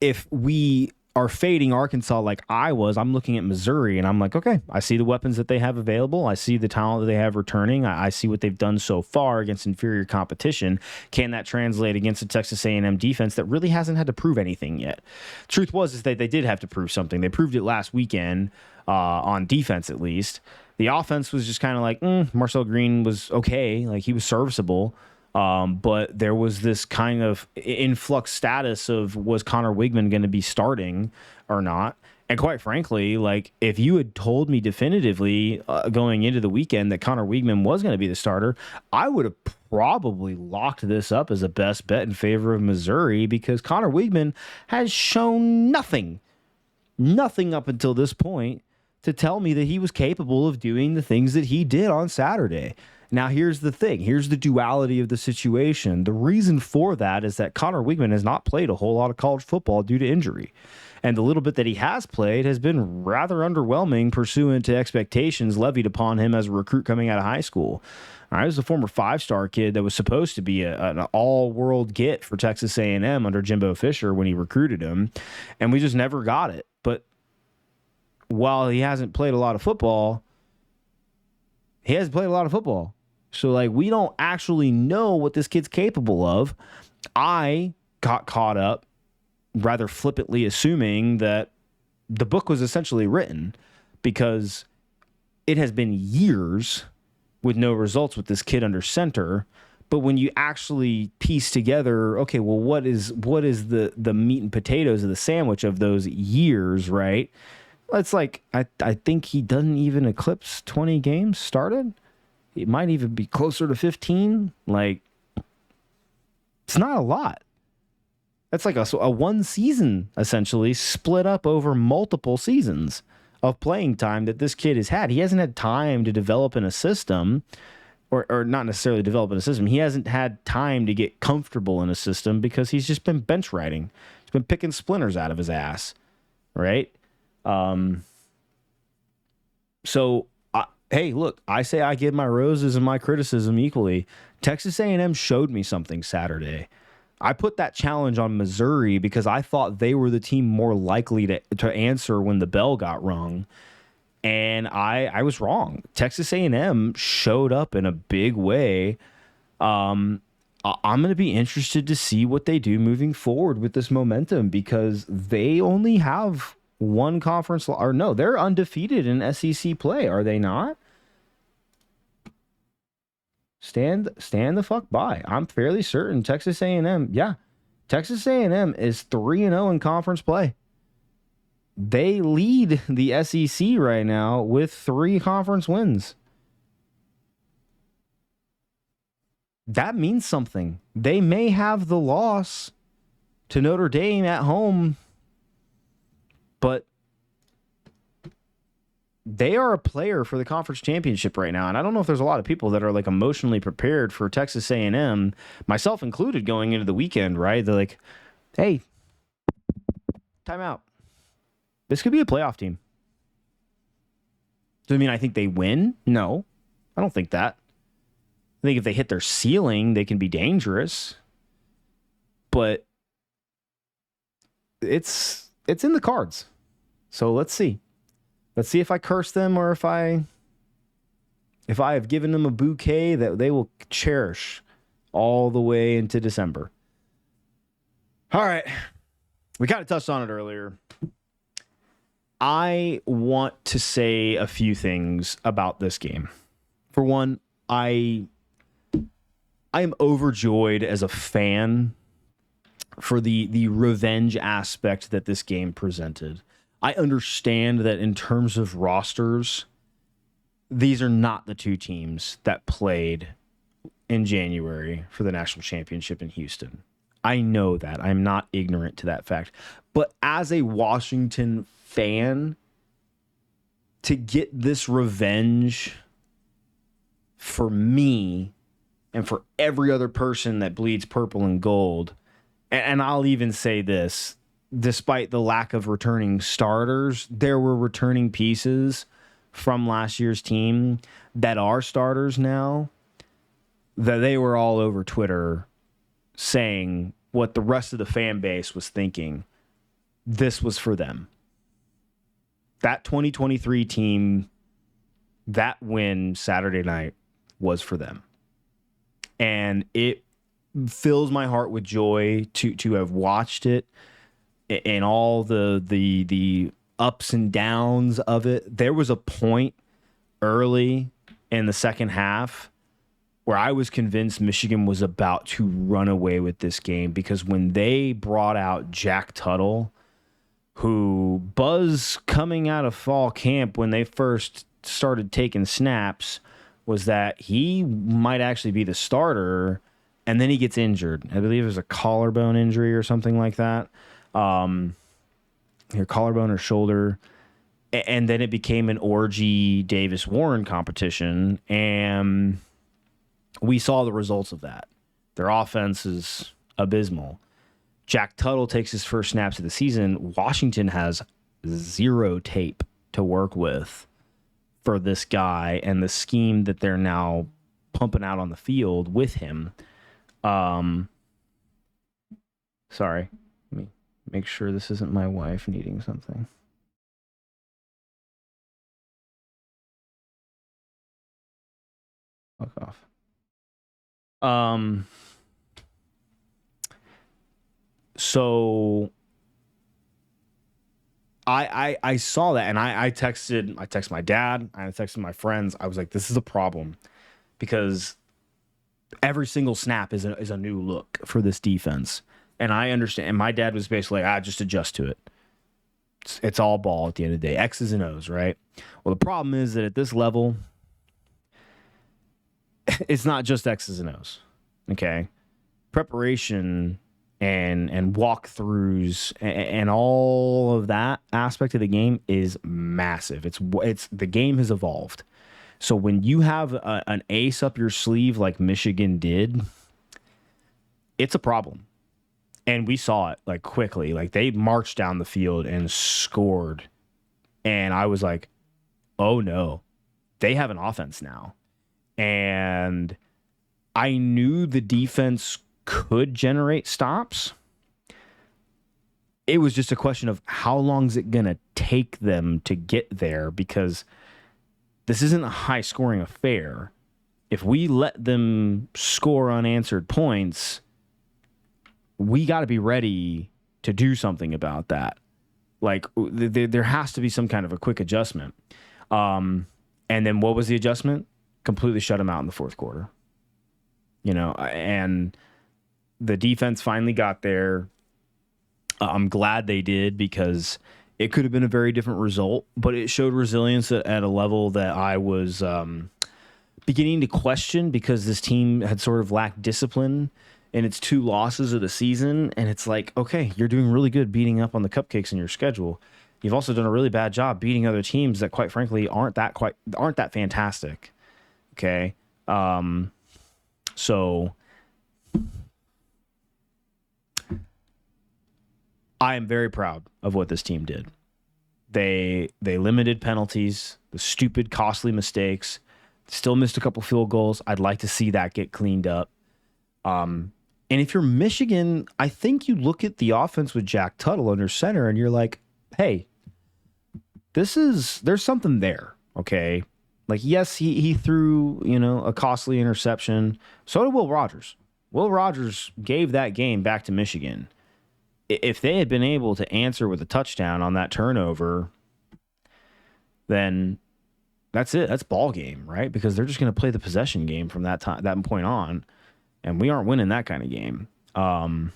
if we are fading Arkansas like I was, I'm looking at Missouri and I'm like, okay, I see the weapons that they have available. I see the talent that they have returning. I see what they've done so far against inferior competition. Can that translate against a Texas A&M defense that really hasn't had to prove anything yet? Truth is that they did have to prove something. They proved it last weekend, on defense at least. The offense was just kind of like, Marcel Green was okay. Like, he was serviceable. But there was this kind of influx status of, was Connor Wigman going to be starting or not? And quite frankly, like, if you had told me definitively going into the weekend that Connor Wigman was going to be the starter, I would have probably locked this up as a best bet in favor of Missouri, because Connor Wigman has shown nothing up until this point to tell me that he was capable of doing the things that he did on Saturday. Now, here's the thing. Here's the duality of the situation. The reason for that is that Connor Wigman has not played a whole lot of college football due to injury. And the little bit that he has played has been rather underwhelming pursuant to expectations levied upon him as a recruit coming out of high school. All right, he was a former 5-star kid that was supposed to be an all-world get for Texas A&M under Jimbo Fisher when he recruited him, and we just never got it. But while he hasn't played a lot of football, So, like, we don't actually know what this kid's capable of. I got caught up rather flippantly assuming that the book was essentially written, because it has been years with no results with this kid under center. But when you actually piece together, okay, well, what is the meat and potatoes of the sandwich of those years, right? It's like I think he doesn't even eclipse 20 games started. It might even be closer to 15. Like, it's not a lot. That's like a one season, essentially, split up over multiple seasons of playing time that this kid has had. He hasn't had time to develop in a system, or not necessarily develop in a system. He hasn't had time to get comfortable in a system because he's just been bench riding. He's been picking splinters out of his ass, right? So, hey, look, I say I give my roses and my criticism equally. Texas A&M showed me something Saturday. I put that challenge on Missouri because I thought they were the team more likely to answer when the bell got rung. And I was wrong. Texas A&M showed up in a big way. I'm going to be interested to see what they do moving forward with this momentum because they only have one conference, or no, they're undefeated in SEC play, are they not? Stand the fuck by. I'm fairly certain Texas A&M, yeah. Texas A&M is 3-0 in conference play. They lead the SEC right now with 3 conference wins. That means something. They may have the loss to Notre Dame at home, but they are a player for the conference championship right now. And I don't know if there's a lot of people that are like emotionally prepared for Texas A&M, myself included, going into the weekend, right? They're like, hey, timeout. This could be a playoff team. Does it mean I think they win? No, I don't think that. I think if they hit their ceiling, they can be dangerous. But it's in the cards. So let's see. Let's see if I curse them or if I have given them a bouquet that they will cherish all the way into December. All right. We kind of touched on it earlier. I want to say a few things about this game. For one, I am overjoyed as a fan for the revenge aspect that this game presented. I understand that in terms of rosters, these are not the two teams that played in January for the national championship in Houston. I know that. I'm not ignorant to that fact. But as a Washington fan, to get this revenge for me and for every other person that bleeds purple and gold, and I'll even say this, despite the lack of returning starters, there were returning pieces from last year's team that are starters now, that they were all over Twitter saying what the rest of the fan base was thinking. This was for them. That 2023 team, that win Saturday night was for them. And it fills my heart with joy to have watched it and all the ups and downs of it. There was a point early in the second half where I was convinced Michigan was about to run away with this game, because when they brought out Jack Tuttle, who buzz coming out of fall camp when they first started taking snaps was that he might actually be the starter, and then he gets injured. I believe it was a collarbone injury or something like that. Your collarbone or shoulder. And then it became an Orgy Davis Warren competition, and we saw the results of that. Their offense is abysmal. Jack Tuttle takes his first snaps of the season. Washington has zero tape to work with for this guy and the scheme that they're now pumping out on the field with him. Sorry. Let me make sure this isn't my wife needing something. Fuck off. So I saw that, and I texted my dad, I texted my friends. I was like, this is a problem. because every single snap is a new look for this defense. And I understand. And my dad was basically like, just adjust to it. It's all ball at the end of the day. X's and O's, right? Well, the problem is that at this level, it's not just X's and O's. Okay? Preparation and walkthroughs and all of that aspect of the game is massive. It's the game has evolved. So when you have an ace up your sleeve like Michigan did, it's a problem. And we saw it like quickly. Like they marched down the field and scored. And I was like, oh no, they have an offense now. And I knew the defense could generate stops. It was just a question of how long is it going to take them to get there, because this isn't a high-scoring affair. If we let them score unanswered points, we got to be ready to do something about that. Like, there has to be some kind of a quick adjustment. And then what was the adjustment? Completely shut them out in the fourth quarter. And the defense finally got there. I'm glad they did, because it could have been a very different result, but it showed resilience at a level that I was beginning to question, because this team had sort of lacked discipline in its 2 losses of the season. And it's like, okay, you're doing really good beating up on the cupcakes in your schedule. You've also done a really bad job beating other teams that, quite frankly, aren't that fantastic. Okay. So I am very proud of what this team did. They limited penalties, the stupid, costly mistakes, still missed a couple field goals. I'd like to see that get cleaned up. And if you're Michigan, I think you look at the offense with Jack Tuttle under center and you're like, hey, there's something there. Okay. Like, yes, he threw, a costly interception. So did Will Rogers. Will Rogers gave that game back to Michigan. If they had been able to answer with a touchdown on that turnover, then that's it. That's ball game, right? Because they're just going to play the possession game from that point on, and we aren't winning that kind of game. I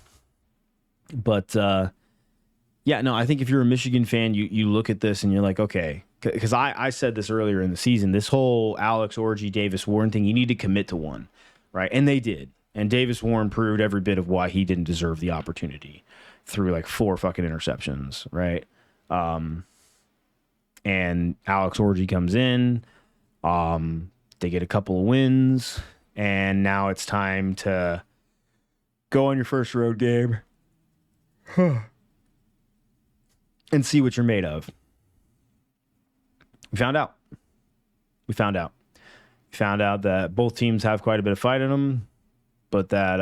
think if you're a Michigan fan, you look at this and you're like, okay, because I said this earlier in the season, this whole Alex Orji, Davis Warren thing, you need to commit to one, right? And they did. And Davis Warren proved every bit of why he didn't deserve the opportunity through like 4 fucking interceptions, right? And Alex Orji comes in. They get a couple of wins, and now it's time to go on your first road game and see what you're made of. We found out that both teams have quite a bit of fight in them, but that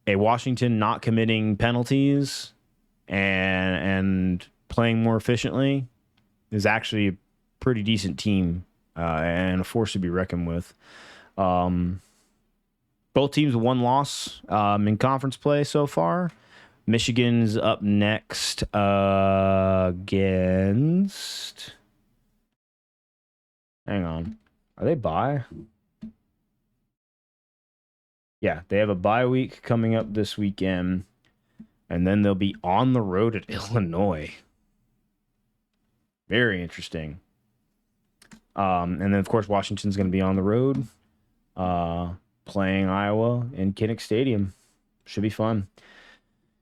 a Washington not committing penalties and playing more efficiently is actually a pretty decent team and a force to be reckoned with. Both teams 1 loss in conference play so far. Michigan's up next against... Hang on. Are they bye? Yeah, they have a bye week coming up this weekend, and then they'll be on the road at Illinois. Very interesting. And then, of course, Washington's going to be on the road playing Iowa in Kinnick Stadium. Should be fun.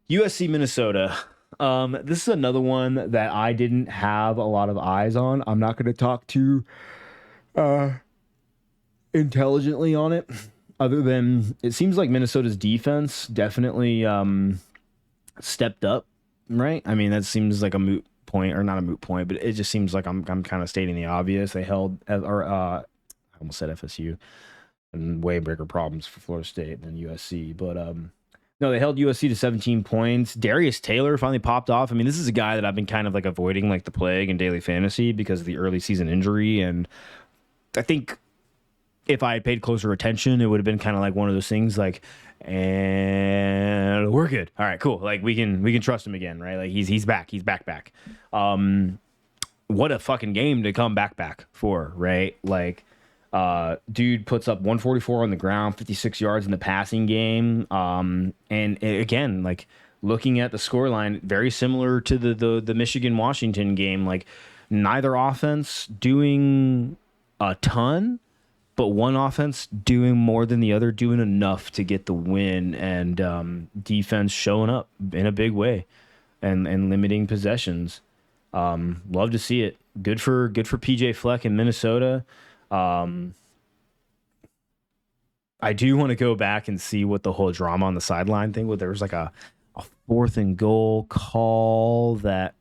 USC, Minnesota. This is another one that I didn't have a lot of eyes on. I'm not going to talk too intelligently on it, other than it seems like Minnesota's defense definitely stepped up, right? I mean, that seems like a moot point, or not a moot point, but it just seems like I'm kind of stating the obvious. They held, I almost said FSU, and way bigger problems for Florida State than USC, but no, they held USC to 17 points. Darius Taylor finally popped off. I mean, this is a guy that I've been kind of like avoiding like the plague in daily fantasy because of the early season injury, and I think if I had paid closer attention, it would have been kind of like one of those things like, and we're good. All right, cool. Like we can trust him again, right? Like he's back. He's back. What a fucking game to come back for, right? Like Dude puts up 144 on the ground, 56 yards in the passing game. Again, like looking at the scoreline, very similar to the Michigan Washington game. Like neither offense doing a ton, but one offense doing more than the other, doing enough to get the win, and defense showing up in a big way and limiting possessions. Love to see it. Good for PJ Fleck in Minnesota. I do want to go back and see what the whole drama on the sideline thing was. There was like a fourth and goal call that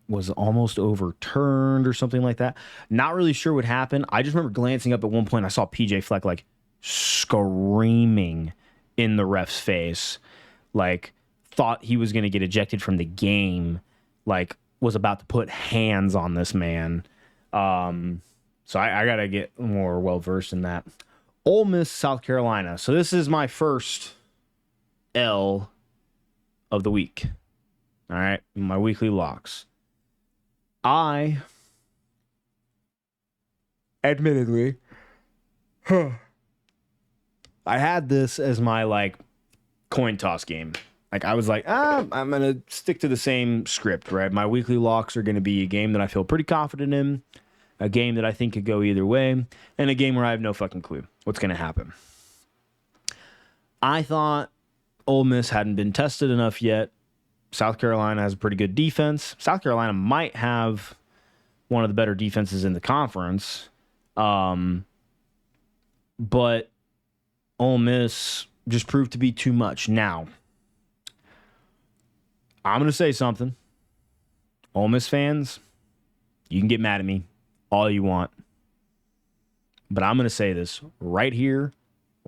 was almost overturned or something like that. Not really sure what happened. I just remember glancing up at one point. I saw PJ Fleck like screaming in the ref's face, like thought he was going to get ejected from the game, like was about to put hands on this man. So I got to get more well versed in that. Ole Miss, South Carolina. So this is my first L of the week. All right, my weekly locks. I admittedly, I had this as my like coin toss game. Like I was like, I'm gonna stick to the same script, right? My weekly locks are gonna be a game that I feel pretty confident in, a game that I think could go either way, and a game where I have no fucking clue what's gonna happen. I thought Ole Miss hadn't been tested enough yet. South Carolina has a pretty good defense. South Carolina might have one of the better defenses in the conference. But Ole Miss just proved to be too much. Now, I'm going to say something. Ole Miss fans, you can get mad at me all you want. But I'm going to say this right here,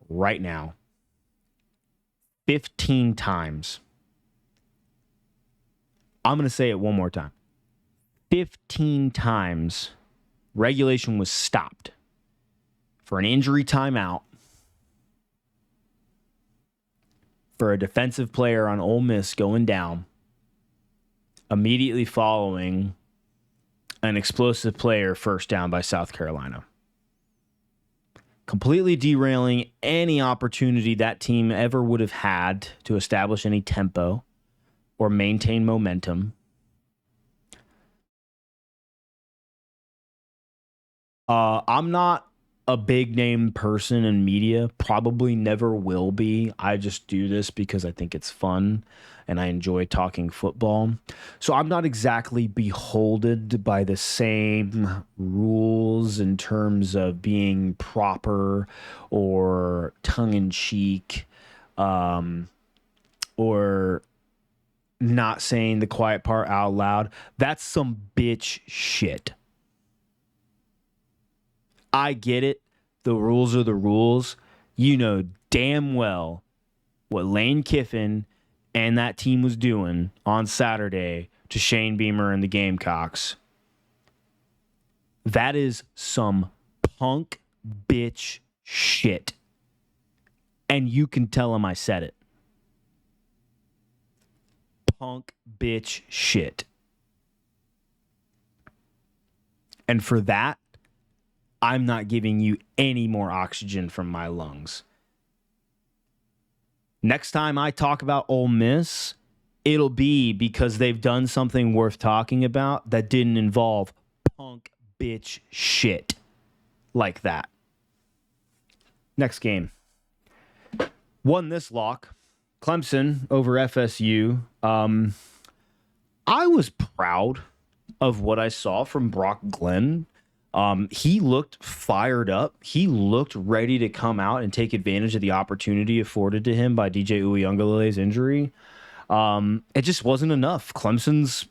right now. 15 times. I'm going to say it one more time. 15 times regulation was stopped for an injury timeout for a defensive player on Ole Miss going down immediately following an explosive player first down by South Carolina. Completely derailing any opportunity that team ever would have had to establish any tempo or maintain momentum. I'm not a big name person in media, probably never will be. I just do this because I think it's fun and I enjoy talking football. So I'm not exactly beholden by the same rules in terms of being proper or tongue-in-cheek, or not saying the quiet part out loud. That's some bitch shit. I get it. The rules are the rules. You know damn well what Lane Kiffin and that team was doing on Saturday to Shane Beamer and the Gamecocks. That is some punk bitch shit. And you can tell him I said it. Punk bitch shit. And for that, I'm not giving you any more oxygen from my lungs. Next time I talk about Ole Miss, it'll be because they've done something worth talking about that didn't involve punk bitch shit like that. Next game. Won this lock. Clemson over FSU. I was proud of what I saw from Brock Glenn. He looked fired up. He looked ready to come out and take advantage of the opportunity afforded to him by DJ Uyunglele's injury. It just wasn't enough. Clemson's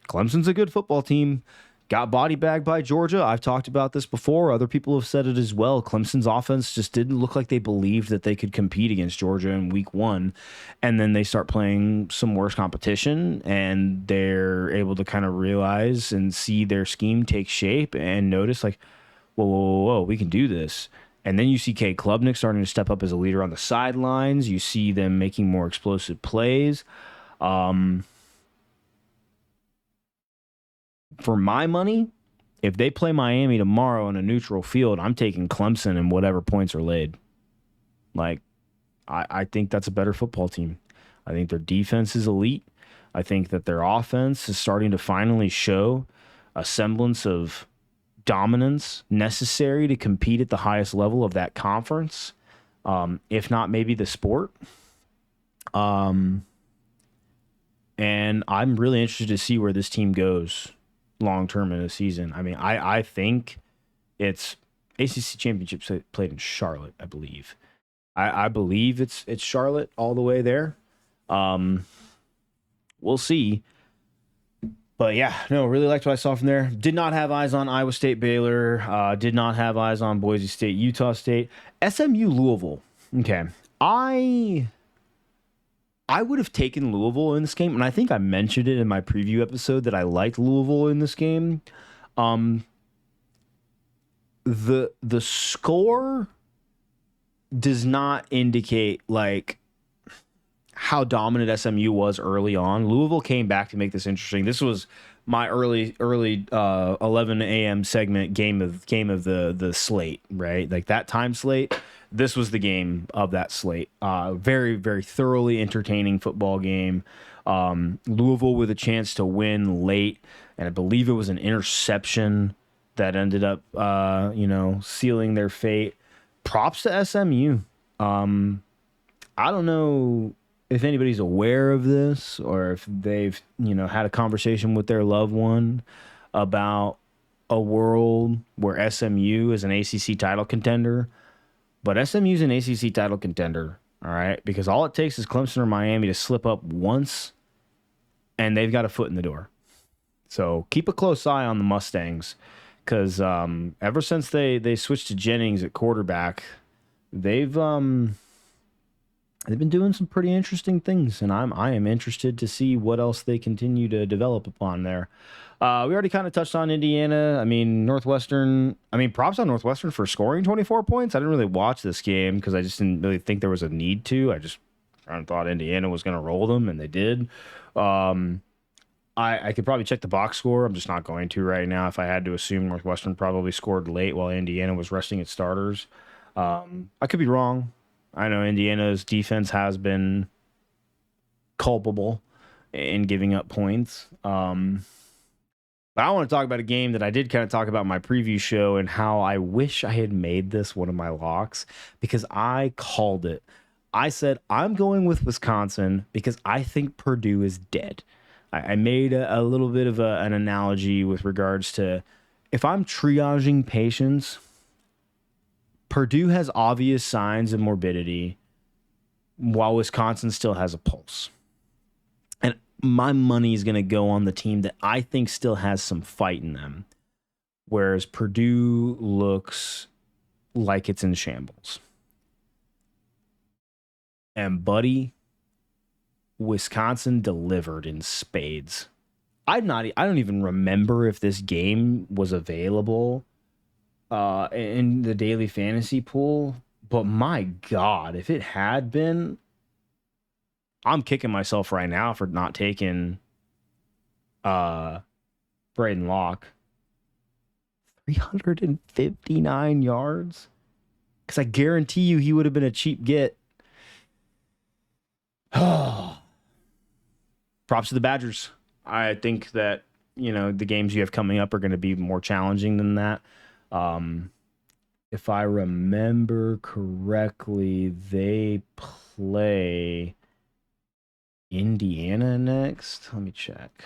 a good football team. Got body bagged by Georgia. I've talked about this before. Other people have said it as well. Clemson's offense just didn't look like they believed that they could compete against Georgia in week one. And then they start playing some worse competition, and they're able to kind of realize and see their scheme take shape and notice like, whoa, we can do this. And then you see Cade Klubnik starting to step up as a leader on the sidelines. You see them making more explosive plays. For my money, If they play Miami tomorrow in a neutral field, I'm taking Clemson and whatever points are laid. Like, I think that's a better football team. I think their defense is elite. I think that their offense is starting to finally show a semblance of dominance necessary to compete at the highest level of that conference, if not maybe the sport. And I'm really interested to see where this team goes long term in the season. I mean, I think it's ACC championship played in Charlotte, I believe. I believe it's Charlotte all the way there. We'll see. But yeah, no, really liked what I saw from there. Did not have eyes on Iowa State, Baylor. Did not have eyes on Boise State, Utah State, SMU, Louisville. Okay, I would have taken Louisville in this game, and I think I mentioned it in my preview episode that I liked Louisville in this game. The score does not indicate like how dominant SMU was early on. Louisville came back to make this interesting. This was my early 11 a.m. segment game of the slate, right? Like that time slate. This was the game of that slate. Very, very thoroughly entertaining football game. Louisville with a chance to win late, and I believe it was an interception that ended up, sealing their fate. Props to SMU. I don't know if anybody's aware of this or if they've, had a conversation with their loved one about a world where SMU is an ACC title contender. But SMU's an ACC title contender, all right? Because all it takes is Clemson or Miami to slip up once, and they've got a foot in the door. So keep a close eye on the Mustangs, because ever since they switched to Jennings at quarterback, they've been doing some pretty interesting things, and I am interested to see what else they continue to develop upon there. We already kind of touched on Indiana. I mean, Northwestern. I mean, props on Northwestern for scoring 24 points. I didn't really watch this game because I just didn't really think there was a need to. I just kind of thought Indiana was going to roll them, and they did. I could probably check the box score. I'm just not going to right now. If I had to assume, Northwestern probably scored late while Indiana was resting its starters. I could be wrong. I know Indiana's defense has been culpable in giving up points. But I want to talk about a game that I did kind of talk about in my preview show and how I wish I had made this one of my locks because I called it. I said, I'm going with Wisconsin because I think Purdue is dead. I made a little bit of an analogy with regards to if I'm triaging patients, Purdue has obvious signs of morbidity while Wisconsin still has a pulse. And my money is going to go on the team that I think still has some fight in them, whereas Purdue looks like it's in shambles. And buddy, Wisconsin delivered in spades. I don't even remember if this game was available in the daily fantasy pool, but my God, if it had been, I'm kicking myself right now for not taking Braden Locke. 359 yards? Because I guarantee you he would have been a cheap get. Props to the Badgers. I think that, the games you have coming up are going to be more challenging than that. If I remember correctly, they play Indiana next. Let me check.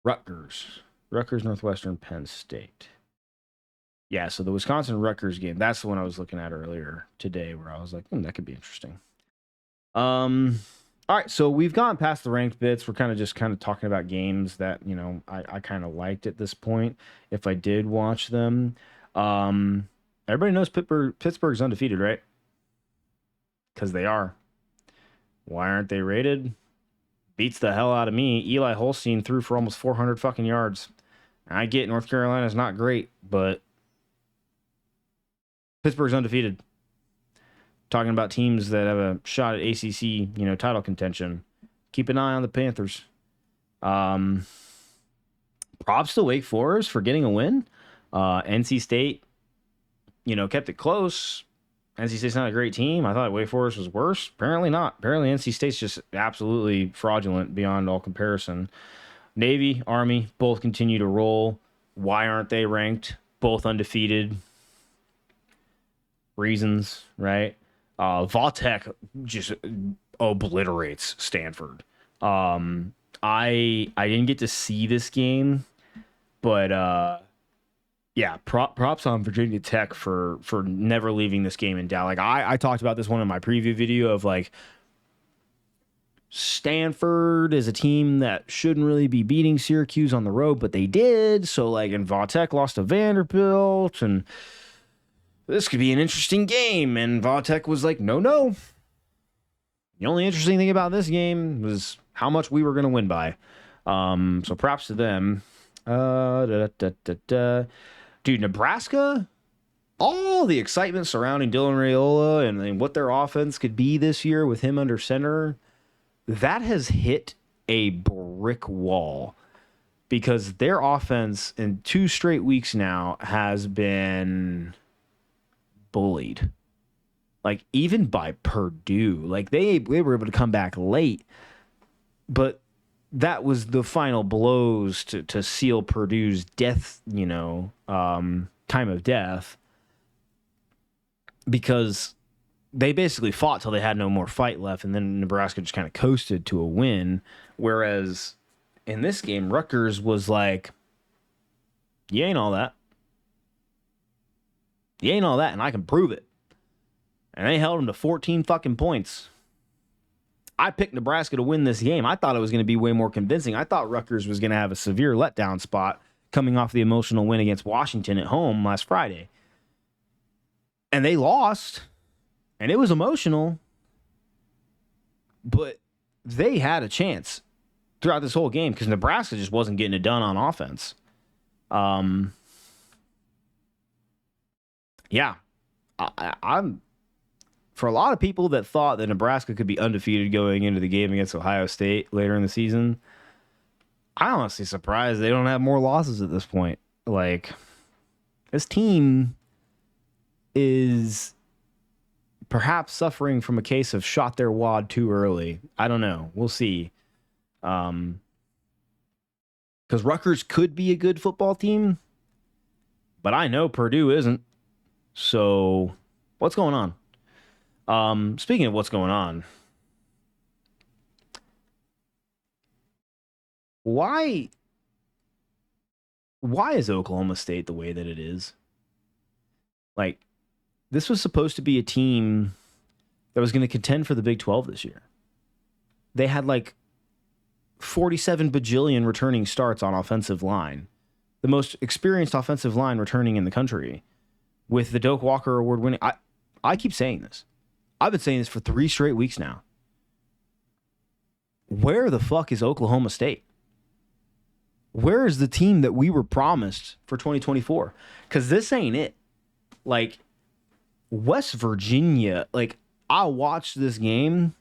Rutgers, Northwestern, Penn State. Yeah, so the Wisconsin-Rutgers game, that's the one I was looking at earlier today where I was like, that could be interesting. All right, so we've gone past the ranked bits. We're kind of talking about games that, I kind of liked at this point if I did watch them. Everybody knows Pittsburgh's undefeated, right? Because they are. Why aren't they rated? Beats the hell out of me. Eli Holstein threw for almost 400 fucking yards. I get North Carolina's not great, but Pittsburgh's undefeated. Talking about teams that have a shot at ACC, title contention. Keep an eye on the Panthers. props to Wake Forest for getting a win. NC State, kept it close. NC State's not a great team. I thought Wake Forest was worse. Apparently not. Apparently NC State's just absolutely fraudulent beyond all comparison. Navy, Army, both continue to roll. Why aren't they ranked? Both undefeated. Reasons, right? Vautech just obliterates Stanford. I didn't get to see this game, but yeah, props on Virginia Tech for never leaving this game in doubt. Like I talked about this one in my preview video of like Stanford is a team that shouldn't really be beating Syracuse on the road, but they did. So like, and Vautech lost to Vanderbilt, and this could be an interesting game. And Vautech was like, no. The only interesting thing about this game was how much we were going to win by. So props to them. Dude, Nebraska, all the excitement surrounding Dylan Raiola and what their offense could be this year with him under center, that has hit a brick wall because their offense in 2 straight weeks now has been bullied. Like, even by Purdue. Like, they were able to come back late, but that was the final blows to seal Purdue's death, time of death, because they basically fought till they had no more fight left, and then Nebraska just kind of coasted to a win. Whereas in this game, Rutgers was like, you ain't all that. You ain't all that, and I can prove it. And they held them to 14 fucking points. I picked Nebraska to win this game. I thought it was going to be way more convincing. I thought Rutgers was going to have a severe letdown spot coming off the emotional win against Washington at home last Friday. And they lost. And it was emotional. But they had a chance throughout this whole game because Nebraska just wasn't getting it done on offense. Yeah. I'm... For a lot of people that thought that Nebraska could be undefeated going into the game against Ohio State later in the season, I'm honestly surprised they don't have more losses at this point. Like, this team is perhaps suffering from a case of shot their wad too early. I don't know. We'll see. Because Rutgers could be a good football team, but I know Purdue isn't. So, what's going on? Speaking of what's going on, why is Oklahoma State the way that it is? Like, this was supposed to be a team that was going to contend for the Big 12 this year. They had like 47 bajillion returning starts on offensive line, the most experienced offensive line returning in the country, with the Doak Walker Award winning. I keep saying this. I've been saying this for 3 straight weeks now. Where the fuck is Oklahoma State? Where is the team that we were promised for 2024? Because this ain't it. Like, West Virginia, like, I watched this game.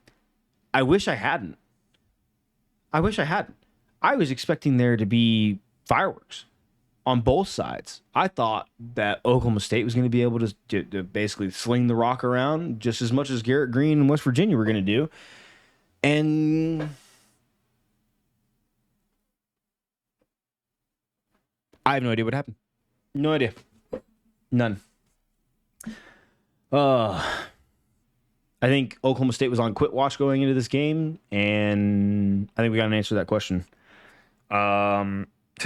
I wish I hadn't. I was expecting there to be fireworks on both sides. I thought that Oklahoma State was going to be able to basically sling the rock around just as much as Garrett Green and West Virginia were going to do. And I have no idea what happened. No idea. None. I think Oklahoma State was on quit watch going into this game, and I think we got an answer to that question.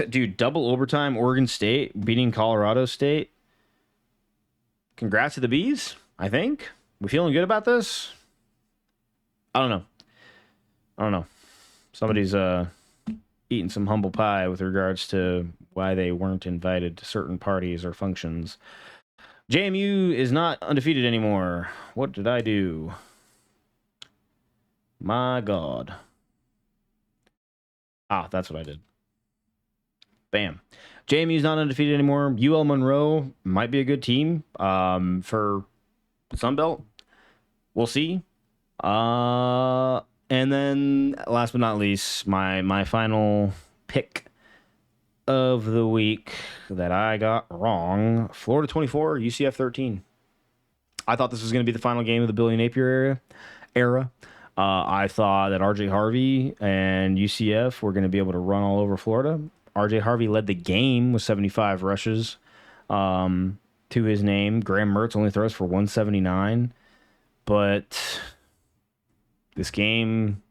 Dude, double overtime, Oregon State beating Colorado State. Congrats to the Bees, I think. We feeling good about this? I don't know. Somebody's eating some humble pie with regards to why they weren't invited to certain parties or functions. JMU is not undefeated anymore. What did I do? My God. That's what I did. Bam. JMU's not undefeated anymore. UL Monroe might be a good team for Sunbelt. We'll see. And then last but not least, my final pick of the week that I got wrong: Florida 24, UCF 13. I thought this was going to be the final game of the Billy Napier era. I thought that RJ Harvey and UCF were going to be able to run all over Florida. RJ Harvey led the game with 75 rushes to his name. Graham Mertz only throws for 179. But this game,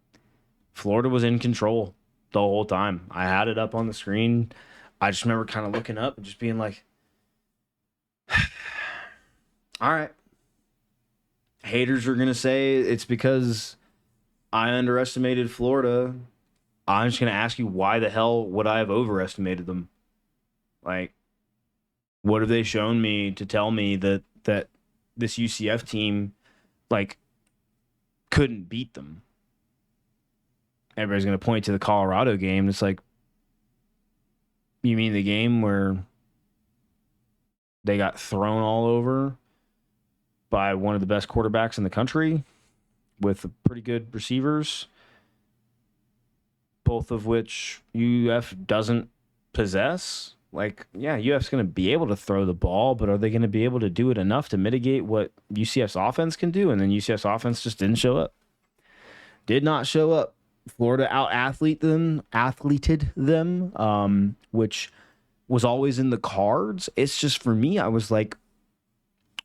Florida was in control the whole time. I had it up on the screen. I just remember kind of looking up and just being like, all right. Haters are going to say it's because I underestimated Florida. I'm just going to ask you, why the hell would I have overestimated them? Like, what have they shown me to tell me that this UCF team, like, couldn't beat them? Everybody's going to point to the Colorado game. It's like, you mean the game where they got thrown all over by one of the best quarterbacks in the country with pretty good receivers, both of which UF doesn't possess? Like, yeah, UF's going to be able to throw the ball, but are they going to be able to do it enough to mitigate what UCF's offense can do? And then UCF's offense just didn't show up. Did not show up. Florida athleted them, which was always in the cards. It's just, for me, I was like,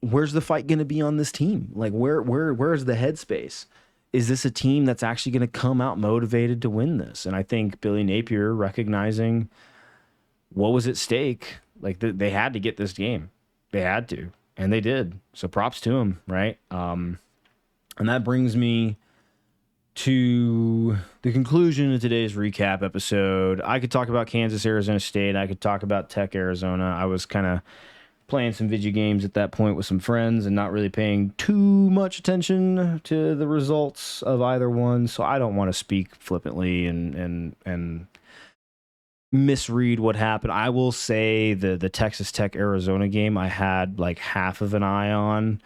where's the fight going to be on this team? Like, where's the headspace? Is this a team that's actually going to come out motivated to win this? And I think Billy Napier, recognizing what was at stake, like, they had to get this game. They had to, and they did. So props to him, right? And that brings me to the conclusion of today's recap episode. I could talk about Kansas, Arizona State. I could talk about Tech, Arizona. I was kind of playing some video games at that point with some friends and not really paying too much attention to the results of either one. So I don't want to speak flippantly and misread what happened. I will say the Texas Tech Arizona game I had like half of an eye on.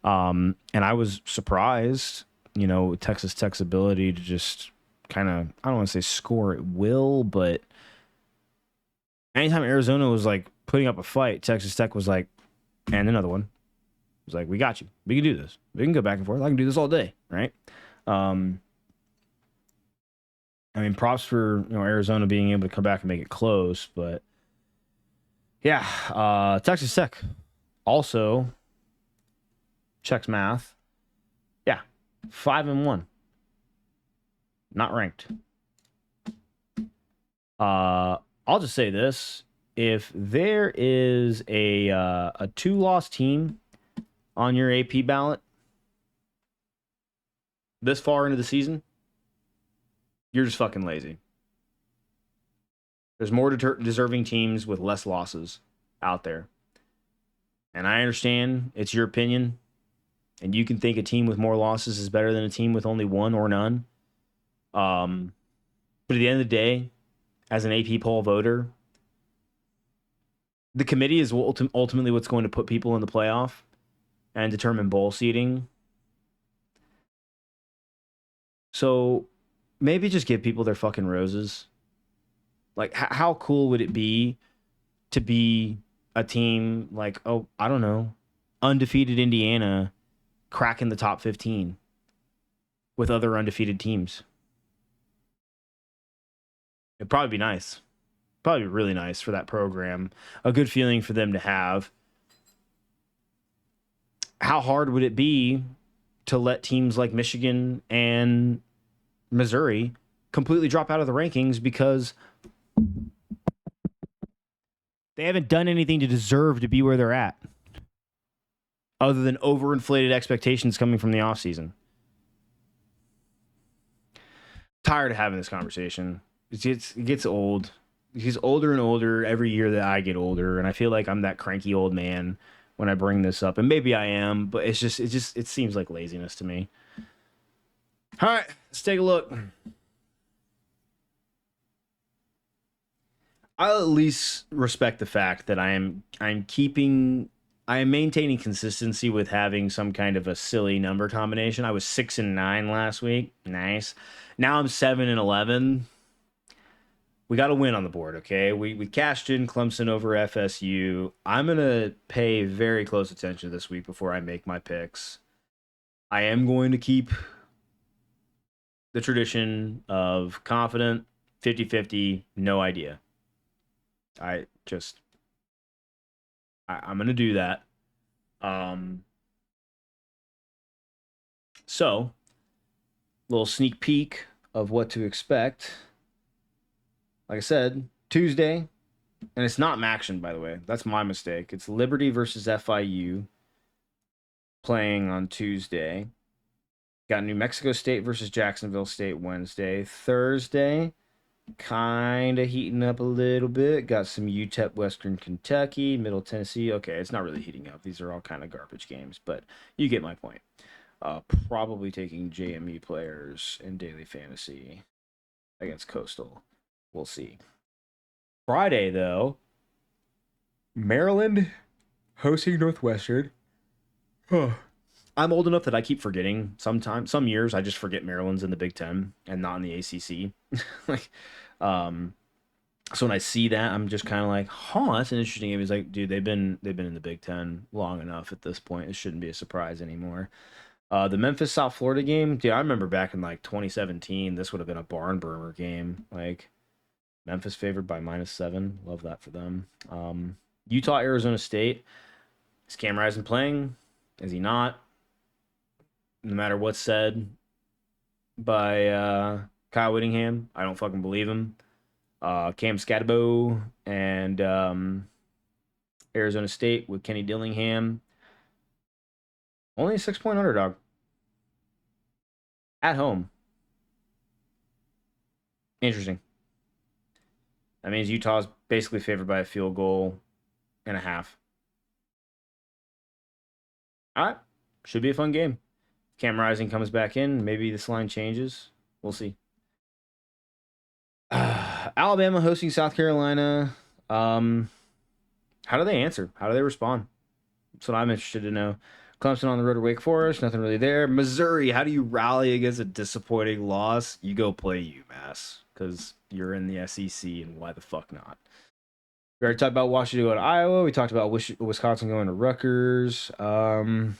And I was surprised, Texas Tech's ability to just kind of, I don't want to say score at will, but anytime Arizona was like putting up a fight, Texas Tech was like, and another one. It was like, we got you. We can do this. We can go back and forth. I can do this all day, right? I mean, props for Arizona being able to come back and make it close, but yeah, Texas Tech also checks math. Yeah, 5-1, not ranked. I'll just say this: if there is a 2-loss team on your AP ballot this far into the season, you're just fucking lazy. There's more deserving teams with less losses out there. And I understand it's your opinion, and you can think a team with more losses is better than a team with only one or none. But at the end of the day, as an AP poll voter, the committee is ultimately what's going to put people in the playoff and determine bowl seeding. So maybe just give people their fucking roses. Like, how cool would it be to be a team like, I don't know, undefeated Indiana cracking the top 15 with other undefeated teams? It'd probably be nice. Probably really nice for that program. A good feeling for them to have. How hard would it be to let teams like Michigan and Missouri completely drop out of the rankings because they haven't done anything to deserve to be where they're at, other than overinflated expectations coming from the offseason? Tired of having this conversation. It gets old. He's older and older every year that I get older, and I feel like I'm that cranky old man when I bring this up, and maybe I am, but it seems like laziness to me. All right, let's take a look. I'll at least respect the fact that I'm maintaining consistency with having some kind of a silly number combination. I was 6-9 last week. Nice. Now I'm 7-11. we got a win on the board, okay? We cashed in Clemson over FSU. I'm gonna pay very close attention this week before I make my picks. I am going to keep the tradition of confident 50-50, no idea. I just I'm gonna do that. Um so little sneak peek of what to expect. Like I said, Tuesday, and it's not Maction, by the way. That's my mistake. It's Liberty versus FIU playing on Tuesday. Got New Mexico State versus Jacksonville State Wednesday. Thursday, kind of heating up a little bit. Got some UTEP Western Kentucky, Middle Tennessee. Okay, it's not really heating up. These are all kind of garbage games, but you get my point. Probably taking JMU players in daily fantasy against Coastal. We'll see. Friday, though, Maryland hosting Northwestern. I'm old enough that I keep forgetting sometimes. Some years I just forget Maryland's in the Big Ten and not in the ACC. like, so when I see that, I'm just kind of like, huh, that's an interesting game. He's like, dude, they've been in the Big Ten long enough at this point. It shouldn't be a surprise anymore. The Memphis South Florida game, dude, I remember back in like 2017, this would have been a barn burner game. Like Memphis favored by -7. Love that for them. Utah Arizona State. Is Cam Rising playing? Is he not? No matter what's said by Kyle Whittingham, I don't fucking believe him. Cam Scatabo and Arizona State with Kenny Dillingham. Only a 6-point underdog. At home. Interesting. That means Utah's basically favored by a field goal and a half. All right. Should be a fun game. Cam Rising comes back in. Maybe this line changes. We'll see. Alabama hosting South Carolina. How do they answer? How do they respond? That's what I'm interested to know. Clemson on the road to Wake Forest. Nothing really there. Missouri, how do you rally against a disappointing loss? You go play UMass because you're in the SEC, and why the fuck not? We already talked about Washington going to Iowa. We talked about Wisconsin going to Rutgers. Red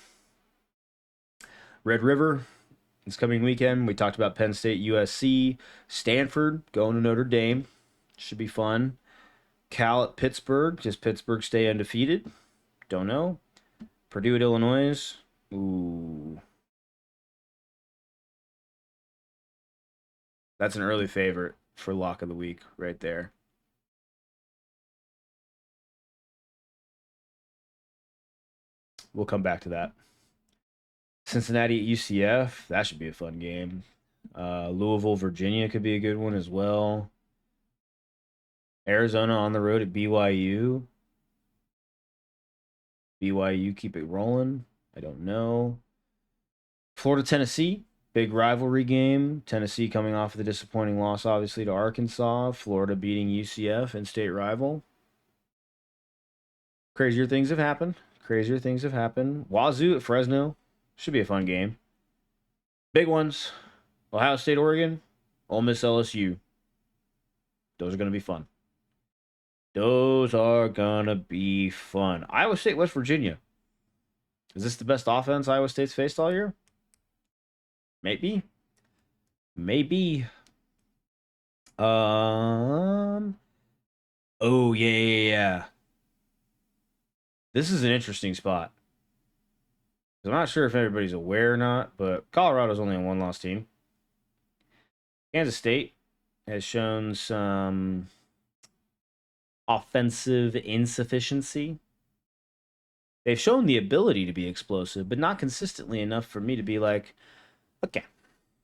River this coming weekend. We talked about Penn State, USC. Stanford going to Notre Dame. Should be fun. Cal at Pittsburgh. Does Pittsburgh stay undefeated? Don't know. Purdue at Illinois. Ooh. That's an early favorite for lock of the week right there. We'll come back to that. Cincinnati at UCF. That should be a fun game. Louisville, Virginia could be a good one as well. Arizona on the road at BYU. BYU keep it rolling. I don't know. Florida, Tennessee. Big rivalry game. Tennessee coming off of the disappointing loss, obviously, to Arkansas. Florida beating UCF in state rival. Crazier things have happened. Crazier things have happened. Wazoo at Fresno. Should be a fun game. Big ones. Ohio State, Oregon. Ole Miss, LSU. Those are going to be fun. Those are going to be fun. Iowa State, West Virginia. Is this the best offense Iowa State's faced all year? Maybe. Maybe. Oh, yeah. This is an interesting spot. I'm not sure if everybody's aware or not, but Colorado's only a one-loss team. Kansas State has shown some offensive insufficiency. They've shown the ability to be explosive, but not consistently enough for me to be like, okay,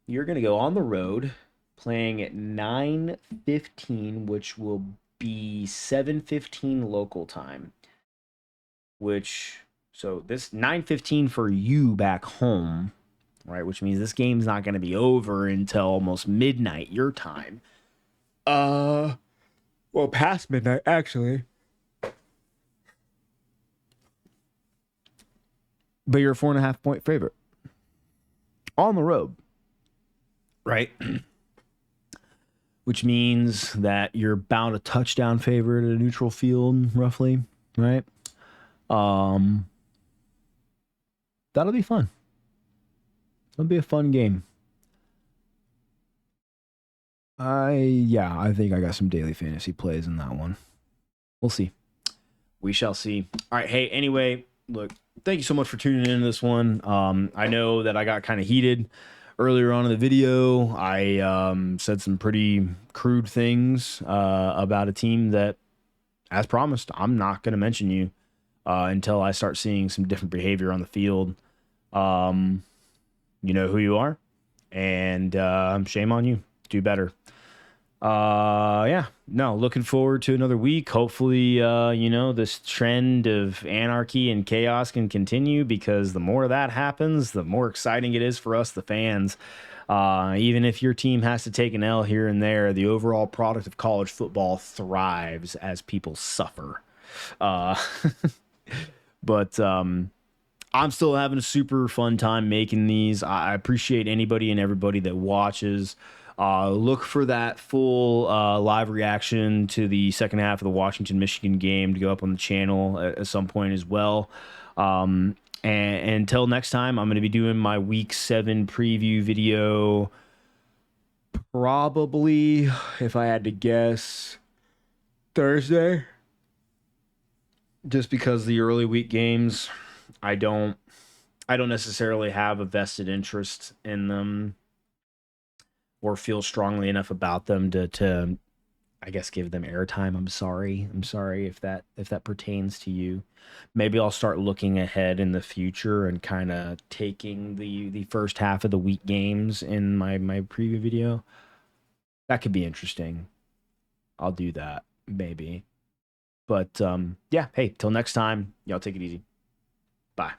you're going to go on the road playing at 9:15, which will be 7:15 local time. So this 9:15 for you back home, right? Which means this game's not going to be over until almost midnight your time. Well, past midnight, actually. But you're a 4.5 point favorite. On the road. Right? which means that you're about a touchdown favorite at a neutral field, roughly, right? Um, that'll be fun. It'll be a fun game. I think I got some daily fantasy plays in that one. We'll see. We shall see. All right. Hey, anyway, look, thank you so much for tuning into this one. I know that I got kind of heated earlier on in the video. I said some pretty crude things about a team that, as promised, I'm not going to mention you until I start seeing some different behavior on the field. You know who you are, and shame on you. Do better. Yeah, no, looking forward to another week. Hopefully, this trend of anarchy and chaos can continue, because the more that happens, the more exciting it is for us, the fans. Even if your team has to take an L here and there, the overall product of college football thrives as people suffer. Uh, but I'm still having a super fun time making these. I appreciate anybody and everybody that watches. Look for that full live reaction to the second half of the Washington-Michigan game to go up on the channel at some point as well. And until next time, I'm going to be doing my Week 7 preview video probably, if I had to guess, Thursday. Just because the early week games, I don't necessarily have a vested interest in them or feel strongly enough about them to I guess give them airtime. I'm sorry if that pertains to you. Maybe I'll start looking ahead in the future and kind of taking the first half of the week games in my preview video. That could be interesting. I'll do that maybe. But yeah, hey, till next time, y'all take it easy. Bye.